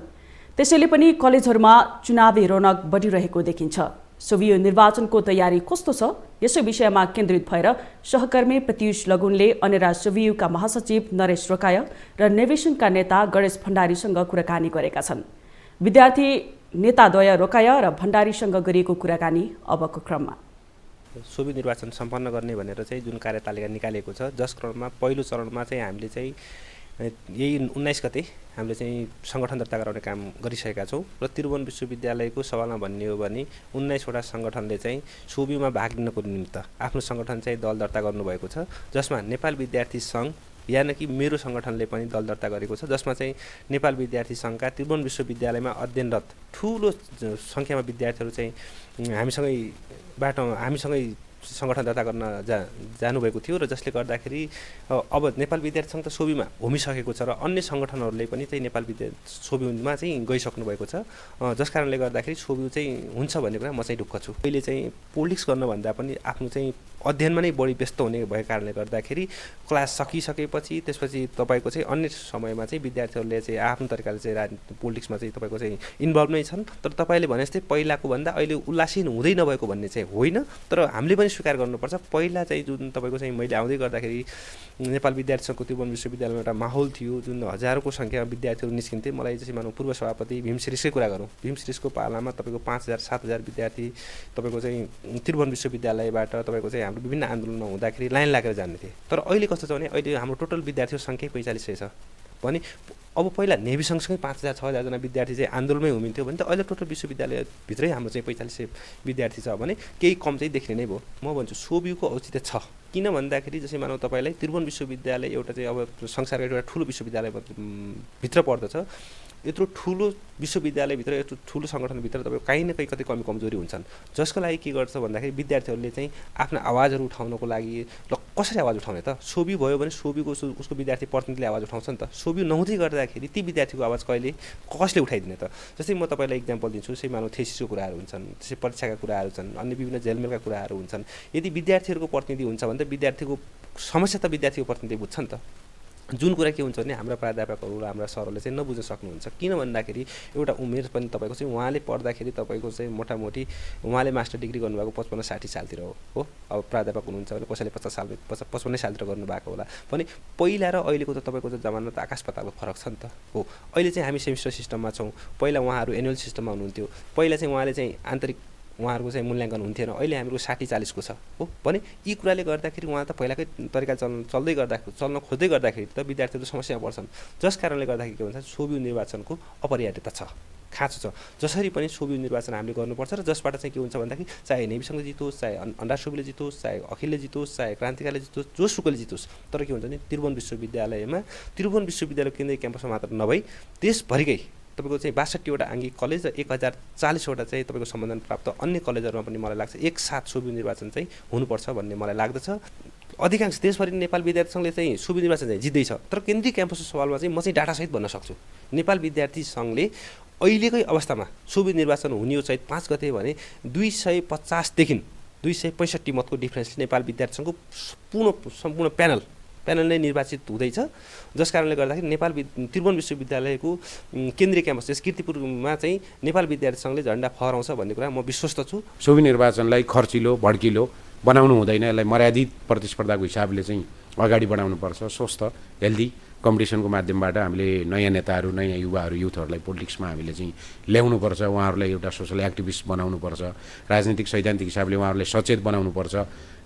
Speaker 5: त्यसैले पनि कलेजहरूमा चुनावी रौनक बढिरहेको देखिन्छ। सोबियु निर्वाचनको तयारी कस्तो छ, यसै विषयमा केन्द्रित भएर सहकर्मी प्रत्युष लगुनले अनेरा सोबियुका महासचिव नरेश रोकाय र नेविसनका नेता गणेश भण्डारीसँग कुराकानी गरेका छन्। विद्यार्थी नेताद्वय रोकाय र भण्डारीसँग गरिएको कुराकानी अबको क्रममा।
Speaker 16: सोबी निर्वाचन सम्पन्न गर्ने भनेर चाहिँ जुन कार्यतालिका निकालेको छ, जस क्रममा पहिलो चरणमा चाहिँ हामीले चाहिँ यही 19 गते हामीले चाहिँ सङ्गठन दर्ता गराउने काम गरिसकेका छौँ र त्रिभुवन विश्वविद्यालयको सवालमा भन्ने हो भने 19वटा सङ्गठनले चाहिँ सोबीमा भाग लिनको निमित्त आफ्नो सङ्गठन चाहिँ दल दर्ता गर्नुभएको छ, जसमा नेपाल विद्यार्थी सङ्घ यानि कि मेरो सङ्गठनले पनि दल दर्ता गरेको छ, जसमा चाहिँ नेपाल विद्यार्थी सङ्घका त्रिभुवन विश्वविद्यालयमा अध्ययनरत ठुलो सङ्ख्यामा विद्यार्थीहरू चाहिँ हामीसँगै सङ्गठन दर्ता गर्न जानुभएको थियो र जसले गर्दाखेरि अब नेपाल विद्यार्थी सङ्घ त सोबीमा होमिसकेको छ र अन्य सङ्गठनहरूले पनि चाहिँ नेपाल सोबीमा चाहिँ गइसक्नु भएको छ, जस कारणले गर्दाखेरि सोबी चाहिँ हुन्छ भन्ने कुरा म चाहिँ ढुक्क छु। अहिले चाहिँ पोलिटिक्स गर्नुभन्दा पनि आफ्नो चाहिँ अध्ययनमा नै बढी व्यस्त हुने भएको कारणले गर्दाखेरि क्लास सकिसकेपछि त्यसपछि तपाईँको चाहिँ अन्य समयमा चाहिँ विद्यार्थीहरूले चाहिँ आफ्नो तरिकाले चाहिँ राजनीति पोलिटिक्समा चाहिँ तपाईँको चाहिँ इन्भल्भ नै छन्। तर तपाईँले भने जस्तै पहिलाको भन्दा अहिले उल्लासीन हुँदै नभएको भन्ने चाहिँ होइन, तर हामीले पनि स्वीकार गर्नुपर्छ। पहिला चाहिँ जुन तपाईँको चाहिँ मैले आउँदै गर्दाखेरि नेपाल विद्यार्थी सङ्घको त्रिभुवन विश्वविद्यालयमा एउटा माहौल थियो, जुन हजारौँको सङ्ख्यामा विद्यार्थीहरू निस्किन्थे। मलाई चाहिँ मानव पूर्व सभापति भीम श्रेष्ठकै कुरा गरौँ, भीम श्रेष्ठको पालामा तपाईँको 5000-7000 विद्यार्थी तपाईँको चाहिँ त्रिभुवन विश्वविद्यालयबाट तपाईँको चाहिँ हाम्रो विभिन्न आन्दोलनमा हुँदाखेरि लाइन लागेर जाने थिए। तर अहिले कस्तो छ भने अहिले हाम्रो टोटल विद्यार्थीको सङ्ख्या 4500 छ भने अब पहिला नेभी सँगसँगै 5000-6000 जना विद्यार्थी चाहिँ आन्दोलनमै हुनुहुन्थ्यो भने त अहिले टोटल विश्वविद्यालयभित्रै हाम्रो चाहिँ 4500 विद्यार्थी छ भने केही कम चाहिँ देखिने नै भयो। म भन्छु सोबियुको औचित्य छ, किन भन्दाखेरि जसै मानौ तपाईँलाई त्रिभुवन विश्वविद्यालय एउटा चाहिँ अब संसारको एउटा ठुलो विश्वविद्यालय भित्र पर्दछ। यत्रो ठुलो विश्वविद्यालयभित्र यत्रो ठुलो सङ्गठनभित्र तपाईँ काहीँ न कहीँ कतै कमी कमजोरी हुन्छन्, जसको लागि के गर्छ भन्दाखेरि विद्यार्थीहरूले चाहिँ आफ्नो आवाजहरू उठाउनको लागि ल कसरी आवाज उठाउने त? सोबी भयो भने सोबीको उसको विद्यार्थी प्रतिनिधिले आवाज उठाउँछ नि त। सोबी नहुँदै गर्दाखेरि ती विद्यार्थीको आवाज कसले उठाइदिने त? जस्तै म तपाईँलाई इक्जाम्पल दिन्छु, जस्तै मानव थेसिसको कुराहरू हुन्छन्, जस्तै परीक्षाका कुराहरू छन्, अन्य विभिन्न जेलमेलका कुराहरू हुन्छन्। यदि विद्यार्थीहरूको प्रतिनिधि हुन्छ भने त विद्यार्थीको समस्या त विद्यार्थीको प्रतिनिधि बुझ्छ नि त। जुन कुरा के हुन्छ भने हाम्रा प्राध्यापकहरू र हाम्रा सरहरूले चाहिँ नबुझ्न सक्नुहुन्छ, किन भन्दाखेरि एउटा उमेर पनि तपाईँको चाहिँ उहाँले पढ्दाखेरि तपाईँको चाहिँ मोटामोटी उहाँले मास्टर डिग्री गर्नुभएको 55-60 सालतिर हो। अब प्राध्यापक हुनुहुन्छ भने कसैले 50 साल 55 सालतिर गर्नुभएको होला भने पहिला र अहिलेको त तपाईँको चाहिँ जमाना त आकाश पातालको फरक छ नि त हो। अहिले चाहिँ हामी सेमिस्टर सिस्टममा छौँ, पहिला उहाँहरू एनुअल सिस्टममा हुनुहुन्थ्यो। पहिला चाहिँ उहाँले चाहिँ आन्तरिक उहाँहरूको चाहिँ मूल्याङ्कन हुन्थेन, अहिले हाम्रो 60-40 को छ हो भने यी कुराले गर्दाखेरि उहाँ त पहिलाकै तरिका चल्न खोज्दै गर्दाखेरि त विद्यार्थीहरू समस्यामा पर्छन्, जस कारणले गर्दाखेरि के भन्छ सोबियु निर्वाचनको अपरिहार्यता छ। खाँचो छ। जसरी पनि सोभि निर्वाचन हामीले गर्नुपर्छ र जसबाट चाहिँ के हुन्छ भन्दाखेरि चाहे नेविसँग जितोस्, चाहे अन्डा सोभीले जितोस्, चाहे अखिलले जितोस्, चाहे क्रान्तिकारीले जितोस्, जोसुकैले जितोस्, तर के हुन्छ भने त्रिभुवन विश्वविद्यालय केन्द्रीय क्याम्पसमा मात्र नभई देशभरिकै तपाईँको चाहिँ 62वटा आङ्गिक कलेज र 1040वटा चाहिँ तपाईँको सम्बन्धन प्राप्त अन्य कलेजहरूमा पनि मलाई लाग्छ एकसाथ सोभि निर्वाचन चाहिँ हुनुपर्छ भन्ने मलाई लाग्दछ। अधिकांश देशभरि नेपाल विद्यार्थी सङ्घले चाहिँ सोभि निर्वाचन चाहिँ जित्दैछ, तर केन्द्रीय क्याम्पसको सवालमा चाहिँ म चाहिँ डाटासहित भन्न सक्छु नेपाल विद्यार्थी सङ्घले अहिलेकै अवस्थामा सोभि निर्वाचन हुने हो चाहिँ 5 गते भने 250 देखि 265 मतको डिफरेन्सले नेपाल विद्यार्थी सङ्घको सम्पूर्ण प्यानल नै निर्वाचित हुँदैछ। जस कारणले गर्दाखेरि नेपाल त्रिभुवन विश्वविद्यालयको केन्द्रीय क्याम्पस यस कीर्तिपुरमा चाहिँ नेपाल विद्यार्थी सङ्घले झन्डा फहराउँछ भन्ने कुरा म विश्वस्त छु।
Speaker 17: सोभि निर्वाचनलाई खर्चिलो भड्किलो बनाउनु हुँदैन, यसलाई मर्यादित प्रतिस्पर्धाको हिसाबले चाहिँ अगाडि बढाउनुपर्छ। स्वस्थ हेल्दी कम्पिटिसनको माध्यमबाट हामीले नयाँ नेताहरू, नयाँ युवाहरू, युथहरूलाई पोलिटिक्समा हामीले चाहिँ ल्याउनुपर्छ। उहाँहरूलाई एउटा सोसल एक्टिभिस्ट बनाउनुपर्छ। राजनीतिक सैद्धान्तिक हिसाबले उहाँहरूलाई सचेत बनाउनुपर्छ।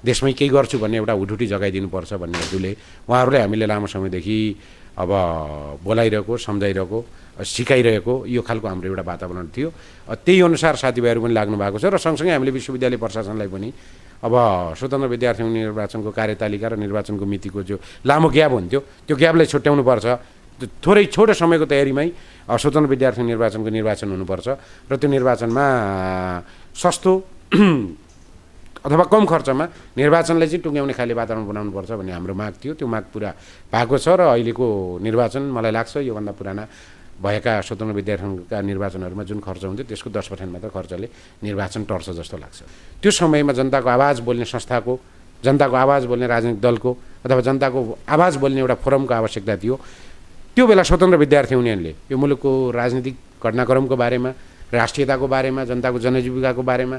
Speaker 17: देशमै केही गर्छु भन्ने एउटा हुटुटी जगाइदिनुपर्छ भन्ने हेतुले उहाँहरूलाई हामीले लामो समयदेखि अब बोलाइरहेको, सम्झाइरहेको, सिकाइरहेको यो खालको हाम्रो एउटा वातावरण थियो। त्यही अनुसार साथीभाइहरू पनि लाग्नु भएको छ र सँगसँगै हामीले विश्वविद्यालय प्रशासनलाई पनि अब स्वतन्त्र विद्यार्थी निर्वाचनको कार्यतालिका र निर्वाचनको मितिको जो लामो ग्याप हुन्थ्यो त्यो ग्यापलाई छुट्याउनुपर्छ। थोरै छोटो समयको तयारीमै स्वतन्त्र विद्यार्थी निर्वाचन हुनुपर्छ र त्यो निर्वाचनमा सस्तो अथवा कम खर्चमा निर्वाचनलाई चाहिँ टुङ्ग्याउने खाले वातावरण बनाउनुपर्छ भन्ने हाम्रो माग थियो। त्यो माग पुरा भएको छ र अहिलेको निर्वाचन मलाई लाग्छ योभन्दा पुराना भएका स्वतन्त्र विद्यार्थीका निर्वाचनहरूमा जुन खर्च हुन्थ्यो त्यसको 10% मात्र खर्चले निर्वाचन टर्छ जस्तो लाग्छ। त्यो समयमा जनताको आवाज बोल्ने संस्थाको, जनताको आवाज बोल्ने राजनीतिक दलको अथवा जनताको आवाज बोल्ने एउटा फोरमको आवश्यकता थियो। त्यो बेला स्वतन्त्र विद्यार्थी युनियनले यो मुलुकको राजनीतिक घटनाक्रमको बारेमा, राष्ट्रियताको बारेमा, जनताको जनजीविकाको बारेमा,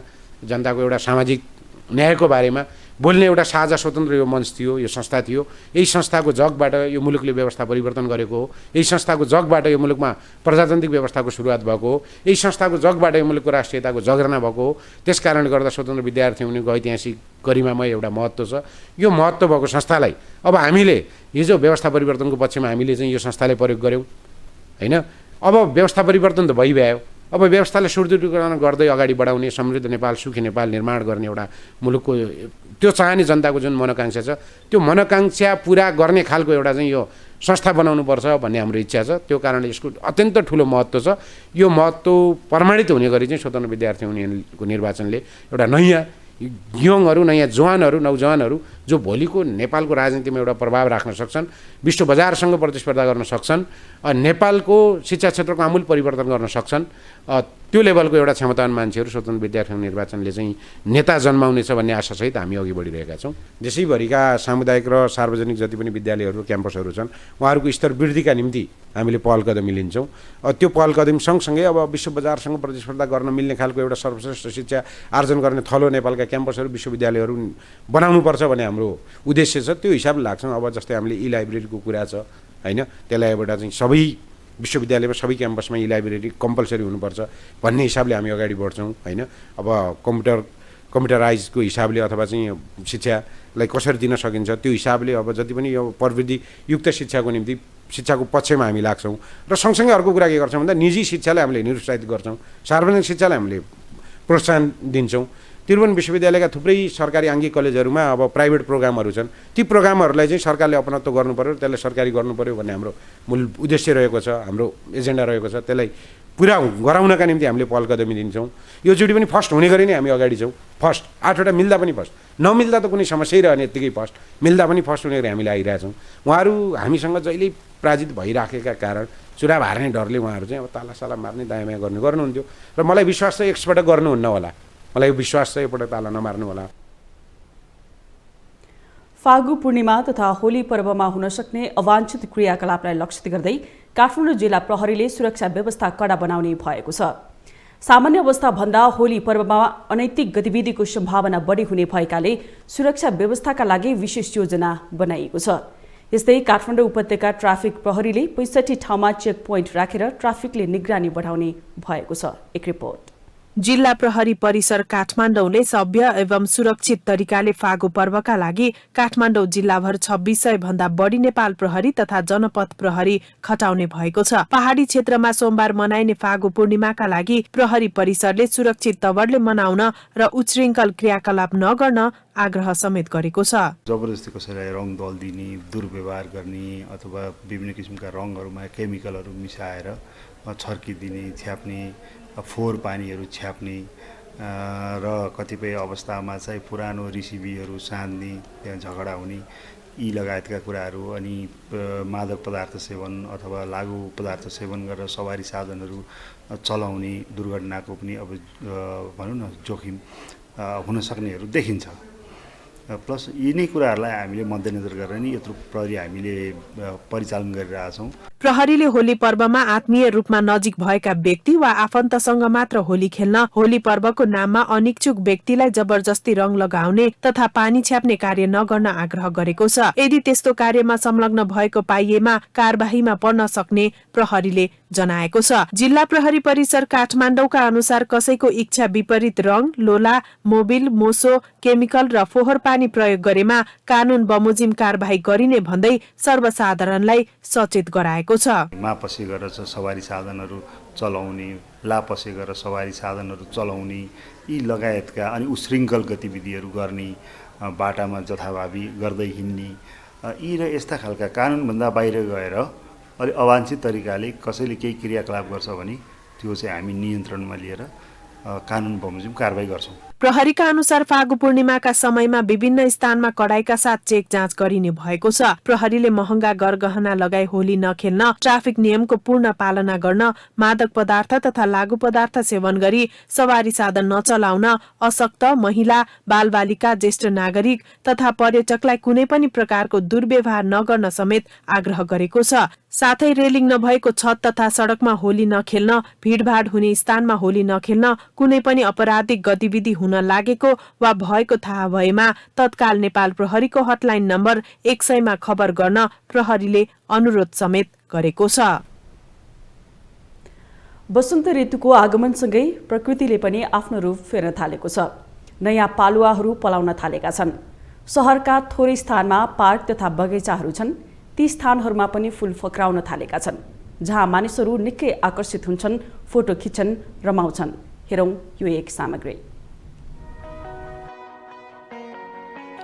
Speaker 17: जनताको एउटा सामाजिक न्यायको बारेमा बोल्ने एउटा साझा स्वतन्त्र यो मञ्च थियो, यो संस्था थियो। यही संस्थाको जगबाट यो मुलुकले व्यवस्था परिवर्तन गरेको हो। यही संस्थाको जगबाट यो मुलुकमा प्रजातान्त्रिक व्यवस्थाको सुरुवात भएको हो। यही संस्थाको जगबाट यो मुलुकको राष्ट्रियताको जगर्ना भएको हो। त्यस कारणले गर्दा स्वतन्त्र विद्यार्थी युनियनको ऐतिहासिक गरिमामय एउटा महत्त्व छ। यो महत्त्व भएको संस्थालाई अब हामीले हिजो व्यवस्था परिवर्तनको पक्षमा हामीले चाहिँ यो संस्थालाई प्रयोग गऱ्यौँ हैन। अब व्यवस्था परिवर्तन त भइभ्यो। अब व्यवस्थालाई सुदृढीकरण गर्दै अगाडि बढाउने, समृद्ध नेपाल, सुखी नेपाल निर्माण गर्ने एउटा मुलुकको त्यो चाहने जनताको जुन मनोकांक्षा छ त्यो मनोकांक्षा पुरा गर्ने खालको एउटा चाहिँ यो संस्था बनाउनुपर्छ भन्ने हाम्रो इच्छा छ। त्यो कारणले यसको अत्यन्त ठुलो महत्त्व छ। यो महत्त्व प्रमाणित हुने गरी चाहिँ स्वतन्त्र विद्यार्थी युनियनको निर्वाचनले एउटा नयाँ यङहरू, नयाँ नौजवानहरू जो भोलिको नेपालको राजनीतिमा एउटा प्रभाव राख्न सक्छन्, विश्व बजारसँग प्रतिस्पर्धा गर्न सक्छन्, नेपालको शिक्षा क्षेत्रको आमूल परिवर्तन गर्न सक्छन्, त्यो लेभलको एउटा क्षमतावान मान्छेहरू स्वतन्त्र विद्यार्थी निर्वाचनले चाहिँ नेता जन्माउनेछ भन्ने आशासहित हामी अघि बढिरहेका छौँ। देशैभरिका सामुदायिक र सार्वजनिक जति पनि विद्यालयहरू, क्याम्पसहरू छन् उहाँहरूको स्तर वृद्धिका निम्ति हामीले पहल कदमी लिन्छौँ। त्यो पहल कदमी सँगसँगै अब विश्व बजारसँग प्रतिस्पर्धा गर्न मिल्ने खालको एउटा सर्वश्रेष्ठ शिक्षा आर्जन गर्ने थलो नेपालका क्याम्पसहरू, विश्वविद्यालयहरू बनाउनुपर्छ भन्ने हाम्रो उद्देश्य छ। त्यो हिसाबले लाग्छौँ। अब जस्तै हामीले ई लाइब्रेरीको कुरा छ हैन, त्यसलाई एउटा चाहिँ सबै विश्वविद्यालयमा, सबै क्याम्पसमा ई लाइब्रेरी कम्पलसरी हुनुपर्छ भन्ने हिसाबले हामी अगाडि बढ्छौँ हैन। अब कम्प्युटराइजको हिसाबले अथवा चाहिँ शिक्षालाई कसरी दिन सकिन्छ त्यो हिसाबले अब जति पनि यो प्रविधि युक्त शिक्षाको निम्ति शिक्षाको पक्षमा हामी लाग्छौँ। र सँगसँगै अर्को कुरा के गर्छौँ भन्दा निजी शिक्षालाई हामीले निरुत्साहित गर्छौँ, सार्वजनिक शिक्षालाई हामीले प्रोत्साहन दिन्छौँ। त्रिभुवन विश्वविद्यालयका थुप्रै सरकारी आङ्गिक कलेजहरूमा अब प्राइभेट प्रोग्रामहरू छन्। ती प्रोग्रामहरूलाई चाहिँ सरकारले अपनत्व गर्नु पर्यो, त्यसलाई सरकारी गर्नु पर्यो भन्ने हाम्रो मूल उद्देश्य रहेको छ, हाम्रो एजेन्डा रहेको छ। त्यसलाई पुरा गराउनका निम्ति हामीले पहल कदमी दिन्छौँ। योचोटि पनि फर्स्ट हुने गरी नै हामी अगाडि छौँ। फर्स्ट 8वटा मिल्दा पनि फर्स्ट, नमिल्दा त कुनै समस्या रहने यत्तिकै फर्स्ट, मिल्दा पनि फर्स्ट हुने गरी हामीले आइरहेछौँ। उहाँहरू हामीसँग जहिले पराजित भइराखेका कारण चुनाव हार्ने डरले उहाँहरू चाहिँ अब तालासाला मार्ने दायाँ बायाँ गर्नुहुन्थ्यो र मलाई विश्वास छ एकपल्ट गर्नुहुन्न होला। मलाई विश्वास छ एकपल्ट ताला नमार्नु होला।
Speaker 5: फागु पूर्णिमा तथा होली पर्वमा हुन सक्ने अवांछित क्रियाकलापलाई लक्षित गर्दै काठमाडौँ जिल्ला प्रहरीले सुरक्षा व्यवस्था कडा बनाउने भएको छ। सामान्य अवस्था भन्दा होली पर्वमा अनैतिक गतिविधिको सम्भावना बढी हुने भएकाले सुरक्षा व्यवस्थाका लागि विशेष योजना बनाइएको छ। यस्तै काठमाडौँ उपत्यका ट्राफिक प्रहरीले 65 ठाउँमा चेक पोइन्ट राखेर ट्राफिकले निगरानी बढाउने भएको छ। एक रिपोर्ट।
Speaker 18: जिल्ला प्रहरी परिसर काठमाडौँले सभ्य एवं सुरक्षित तरिकाले फागु पर्वका लागि काठमाडौँ जिल्लाभर 2600 भन्दा बढी नेपाल प्रहरी तथा जनपद प्रहरी खटाउने भएको छ। पहाडी क्षेत्रमा सोमबार मनाइने फागु पूर्णिमाका लागि प्रहरी परिसरले सुरक्षित तवरले मनाउन र उच्छृङ्खल क्रियाकलाप नगर्न आग्रह समेत गरेको छ।
Speaker 19: जबरजस्ती कसैलाई रङ दल दिने, दुर्व्यवहार गर्ने अथवा विभिन्न किसिमका रङहरूमा केमिकलहरू मिसाएर छर्किदिने, छ्याप्ने, फोहोर पानीहरू छ्याप्ने र कतिपय अवस्थामा चाहिँ पुरानो रिसिभीहरू सान्ने, त्यहाँ झगडा हुने, यी लगायतका कुराहरू, अनि मादक पदार्थ सेवन अथवा लागु पदार्थ सेवन गरेर सवारी साधनहरू चलाउने दुर्घटनाको पनि अब भनौँ न जोखिम हुन सक्नेहरू देखिन्छ। प्लस यिनै कुराहरूलाई हामीले मध्यनजर गरेर नि यत्रो प्रहरी हामीले परिचालन गरिरहेछौँ।
Speaker 18: प्रहरीले होली पर्वमा आत्मीय रूपमा नजिक भएका व्यक्ति वा आफन्तसँग मात्र होली खेल्न, होली पर्वको नाममा अनिच्छुक व्यक्तिलाई जबरजस्ती रङ लगाउने तथा पानी छ्याप्ने कार्य नगर्न आग्रह गरेको छ। यदि त्यस्तो कार्यमा संलग्न भएको पाइएमा कारबाहीमा पर्न सक्ने प्रहरीले जनाएको छ। जिल्ला प्रहरी परिसर काठमाडौँका अनुसार कसैको इच्छा विपरीत रङ, लोला, मोबिल, मोसो, केमिकल र फोहोर पानी प्रयोग गरेमा कानून बमोजिम कारबाही गरिने भन्दै सर्वसाधारणलाई सचेत गराएको छ।
Speaker 19: मापसे गरेर सवारी साधनहरू चलाउने, लापसे गरेर सवारी साधनहरू चलाउने, यी लगायतका अनि उच्छृङ्खल गतिविधिहरू गर्ने, बाटामा जथाभावी गर्दै हिँड्ने, यी र यस्ता खालका कानुनभन्दा बाहिर गएर अलि अवाञ्छित तरिकाले कसैले केही क्रियाकलाप गर्छ भने त्यो चाहिँ हामी नियन्त्रणमा लिएर कानुन बमोजिम कारबाही गर्छौँ।
Speaker 18: प्रहरीका अनुसार फागु पूर्णिमाका समयमा विभिन्न स्थानमा कडाइका साथ चेक जाँच गरिने भएको छ। प्रहरीले महँगा गरगहना लगाई होली नखेल्न, ट्राफिक नियमको पूर्ण पालना गर्न, मादक पदार्थ तथा लागु पदार्थ सेवन गरी सवारी साधन नचलाउन, अशक्त महिला, बालबालिका, ज्येष्ठ नागरिक तथा पर्यटकलाई कुनै पनि प्रकारको दुर्व्यवहार नगर्न समेत आग्रह गरेको छ। साथै रेलिङ नभएको छत तथा सडकमा होली नखेल्न, भीडभाड हुने स्थानमा होली नखेल्न, कुनै पनि आपराधिक गतिविधि हुन लागेको वा भएको थाहा भएमा तत्काल नेपाल प्रहरीको हटलाइन नम्बर 100 मा खबर गर्न प्रहरीले अनुरोध समेत गरेको छ।
Speaker 5: वसन्त ऋतुको आगमनसँगै प्रकृतिले पनि आफ्नो रूप फेर्न थालेको छ। नयाँ पालुवाहरू पलाउन थालेका छन्। शहरका थोरै स्थानमा पार्क तथा बगैँचाहरू छन्। ती स्थानहरूमा पनि फूल फक्राउन थालेका छन्, जहाँ मानिसहरू निकै आकर्षित हुन्छन्, फोटो खिच्छन्, रमाउँछन्। हेरौँ यो एक सामग्री।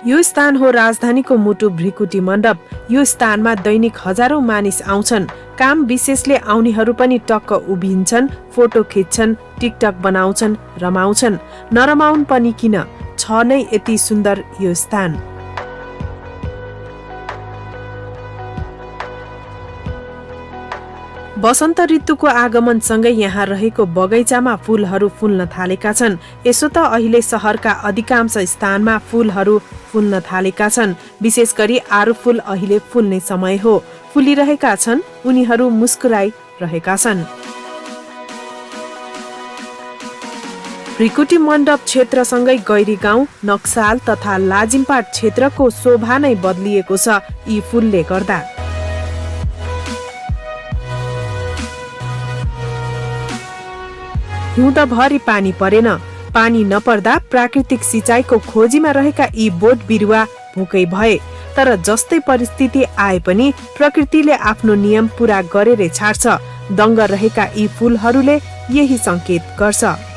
Speaker 18: यो स्थान हो राजधानीको मुटु भ्रिकुटी मण्डप। यो स्थानमा दैनिक हजारौं मानिस आउँछन्। काम विशेषले आउनेहरू पनि टक्क उभिन्छन्, फोटो खिच्छन्, टिकटक बनाउँछन्, रमाउँछन्। नरमाउन् पनि किन, छ नै यति सुन्दर यो स्थान। वसन्त ऋतुको आगमनसँगै यहाँ रहेको बगैँचामा फूलहरू फुल्न थालेका छन्। यसो त अहिले शहरका अधिकांश स्थानमा फूलहरू फुल्न थालेका छन्। विशेष गरी आरु फूल अहिले फुल्ने समय हो। फुलिरहेका छन्, उनीहरू मुस्कुराइरहेका छन्। भ्रिकुटी मण्डप क्षेत्रसँगै गैरी गाउँ, नक्साल तथा लाजिमपाट क्षेत्रको शोभा नै बदलिएको छ यी फूलले गर्दा। हिउँदभरि पानी परेन। पानी नपर्दा प्राकृतिक सिँचाइको खोजीमा रहेका यी बोट बिरुवा भोकै भए। तर जस्तै परिस्थिति आए पनि प्रकृतिले आफ्नो नियम पूरा गरेरै छाड्छ। दङ्ग रहेका यी फूलहरूले यही संकेत गर्छ।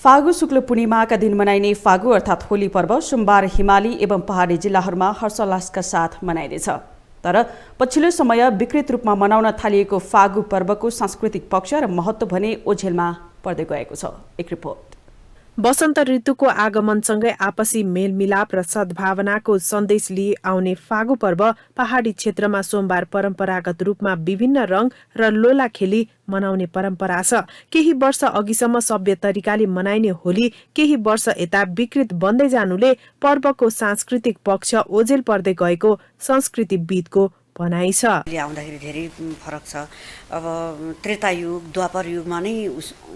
Speaker 5: फागु शुक्ल पूर्णिमाका दिन मनाइने फागु अर्थात् होली पर्व सोमबार हिमाली एवं पहाडी जिल्लाहरूमा हर्षोल्लासका साथ मनाइनेछ। तर पछिल्लो समय विकृत रूपमा मनाउन थालिएको फागु पर्वको सांस्कृतिक पक्ष र महत्त्व भने ओझेलमा पर्दै गएको छ। एक रिपोर्ट।
Speaker 18: वसन्त ऋतुको आगमनसँगै आपसी मेलमिलाप र सद्भावनाको सन्देश लिए आउने फागु पर्व पहाडी क्षेत्रमा सोमबार परम्परागत रूपमा विभिन्न रङ र लोला खेली मनाउने परम्परा छ। केही वर्ष अघिसम्म सभ्य तरिकाले मनाइने होली केही वर्ष यता विकृत बन्दै जानुले पर्वको सांस्कृतिक पक्ष ओझेल पर्दै गएको संस्कृतिविदको भनाइ छ।
Speaker 20: आउँदाखेरि धेरै फरक छ। अब त्रेता युग द्वापर युगमा नै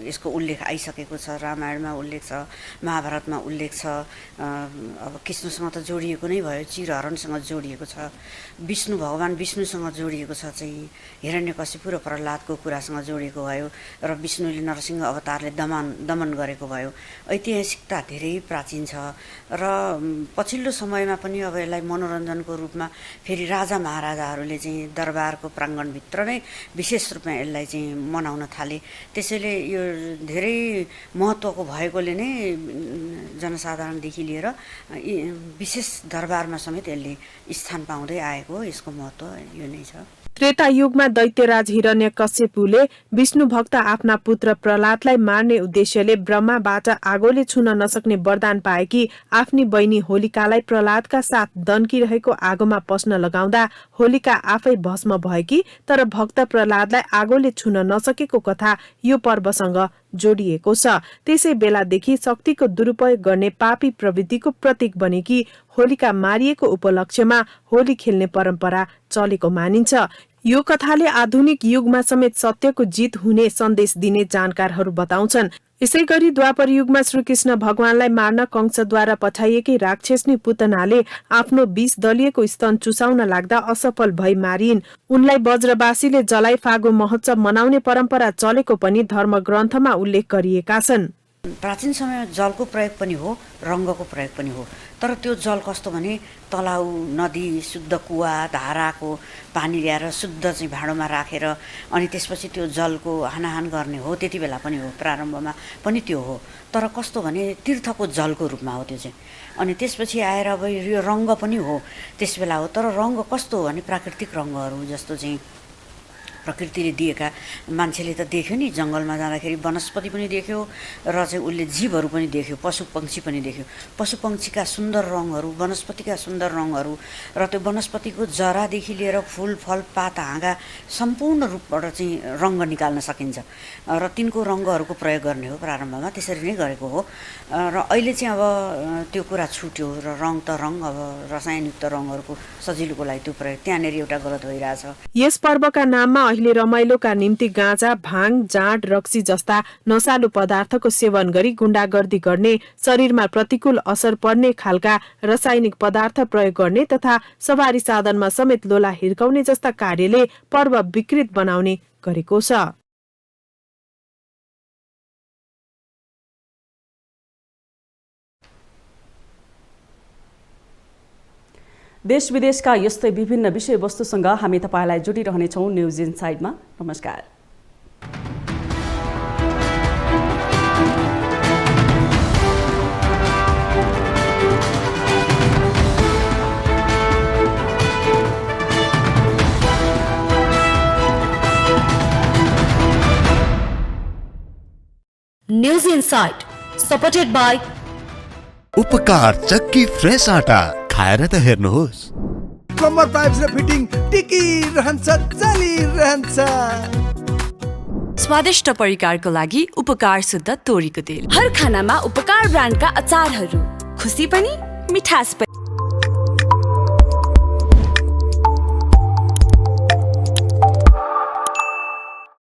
Speaker 20: यसको उल्लेख आइसकेको छ। रामायणमा उल्लेख छ, महाभारतमा उल्लेख छ। अब कृष्णसँग त जोडिएको नै भयो, चिरहरणसँग जोडिएको छ, भगवान् विष्णुसँग जोडिएको छ, चाहिँ हिरण्यकशिपु र प्रह्लादको कुरासँग जोडिएको भयो र विष्णुले नरसिंह अवतारले दमन गरेको भयो। ऐतिहासिकता धेरै प्राचीन छ र पछिल्लो समयमा पनि अब यसलाई मनोरञ्जनको रूपमा फेरि राजा महाराजाहरूले चाहिँ दरबारको प्राङ्गणभित्र नै विशेष रूपमा यसलाई चाहिँ मनाउन थाले। त्यसैले यो धेरै महत्त्वको भएकोले नै जनसाधारणदेखि लिएर विशेष दरबारमा समेत यसले स्थान पाउँदै आएको हो। यसको महत्त्व यो नै छ।
Speaker 18: त्रेता युगमा दैत्यराज हिरण्यकश्यपुले विष्णु भक्त आफ्ना पुत्र प्रह्लादलाई मार्ने उद्देश्यले ब्रह्माबाट आगोले छुन नसक्ने वरदान पाएकी आफ्नी बहिनी होलिकालाई प्रह्लादका साथ दन्किरहेको आगोमा पस्न लगाउँदा होलिका आफै भस्म भएकी, तर भक्त प्रह्लादलाई आगोले छुन नसकेको कथा यो पर्वसँग जोडिएको छ। त्यसै बेलादेखि शक्तिको दुरुपयोग गर्ने पापी प्रवृत्तिको प्रतीक बनेकी होलिका मारिएको उपलक्ष्यमा होली खेल्ने परम्परा चलेको मानिन्छ। यो कथाले आधुनिक युगमा समेत सत्यको जित हुने सन्देश दिने जानकारहरू बताउँछन्। यसै गरी द्वापर युगमा श्रीकृष्ण भगवानलाई मार्न कंसद्वारा पठाइएकी राक्षसनी पुतनाले आफ्नो 20 दलिएको स्तन चुसाउन लाग्दा असफल भई मारिन्। उनलाई वज्रवासीले जलाई फागु महोत्सव मनाउने परम्परा चलेको पनि धर्मग्रन्थमा उल्लेख गरिएका छन्।
Speaker 20: प्राचीन समयमा जलको प्रयोग पनि हो, रङ्गको प्रयोग पनि हो। तर त्यो जल कस्तो भने तलाउ, नदी, शुद्ध कुवा, धाराको पानी ल्याएर शुद्ध चाहिँ भाँडोमा राखेर अनि त्यसपछि त्यो जलको हानाहान गर्ने हो। त्यति बेला पनि हो, प्रारम्भमा पनि त्यो हो। तर कस्तो भने तीर्थको जलको रूपमा हो त्यो चाहिँ। अनि त्यसपछि आएर अब यो रङ्ग पनि हो, त्यस बेला हो। तर रङ्ग कस्तो हो भने प्राकृतिक रङ्गहरू जस्तो चाहिँ प्रकृतिले दिएका, मान्छेले त देख्यो नि, जङ्गलमा जाँदाखेरि वनस्पति पनि देख्यो र चाहिँ उसले जीवहरू पनि देख्यो, पशु पक्षी पनि देख्यो। पशु पक्षीका सुन्दर रङहरू, वनस्पतिका सुन्दर रङहरू र त्यो वनस्पतिको जरादेखि लिएर फुल फल पात हाँगा सम्पूर्ण रूपबाट चाहिँ रङ्ग निकाल्न सकिन्छ र तिनको रङ्गहरूको प्रयोग गर्ने हो। प्रारम्भमा त्यसरी नै गरेको हो र अहिले चाहिँ अब त्यो कुरा छुट्यो र रङ त रङ, अब रसायनयुक्त रङहरूको सजिलोको लागि त्यो प्रयोग त्यहाँनिर एउटा गलत भइरहेछ।
Speaker 18: यस पर्वका नाममा अहिले रमाइलोका निम्ति गाँजा, भाङ, जाँड, रक्सी जस्ता नशालु पदार्थको सेवन गरी गुण्डागर्दी गर्ने, शरीरमा प्रतिकूल असर पर्ने खालका रासायनिक पदार्थ प्रयोग गर्ने तथा सवारी साधनमा समेत लोला हिर्काउने जस्ता कार्यले पर्व विकृत बनाउने गरेको छ।
Speaker 5: देश विदेशका यस्तै विभिन्न विषयवस्तुसँग हामी तपाईलाई जोडिरहनेछौँ न्युज इनसाइडमा। नमस्कार।
Speaker 1: न्यूज इनसाइड सपोर्टेड बाई
Speaker 2: उपकार चक्की फ्रेश आटा, खाएर त हेर्नुहोस्।
Speaker 3: प्लम्बर पाइप्स र फिटिङ टिकिरहन्छ, चलिरहन्छ।
Speaker 4: स्वादिष्ट परिकारको लागि उपकार शुद्ध तोरीको तेल। हर खानामा उपकार ब्रान्डका अचारहरू, खुसी पनि मिठास पनि।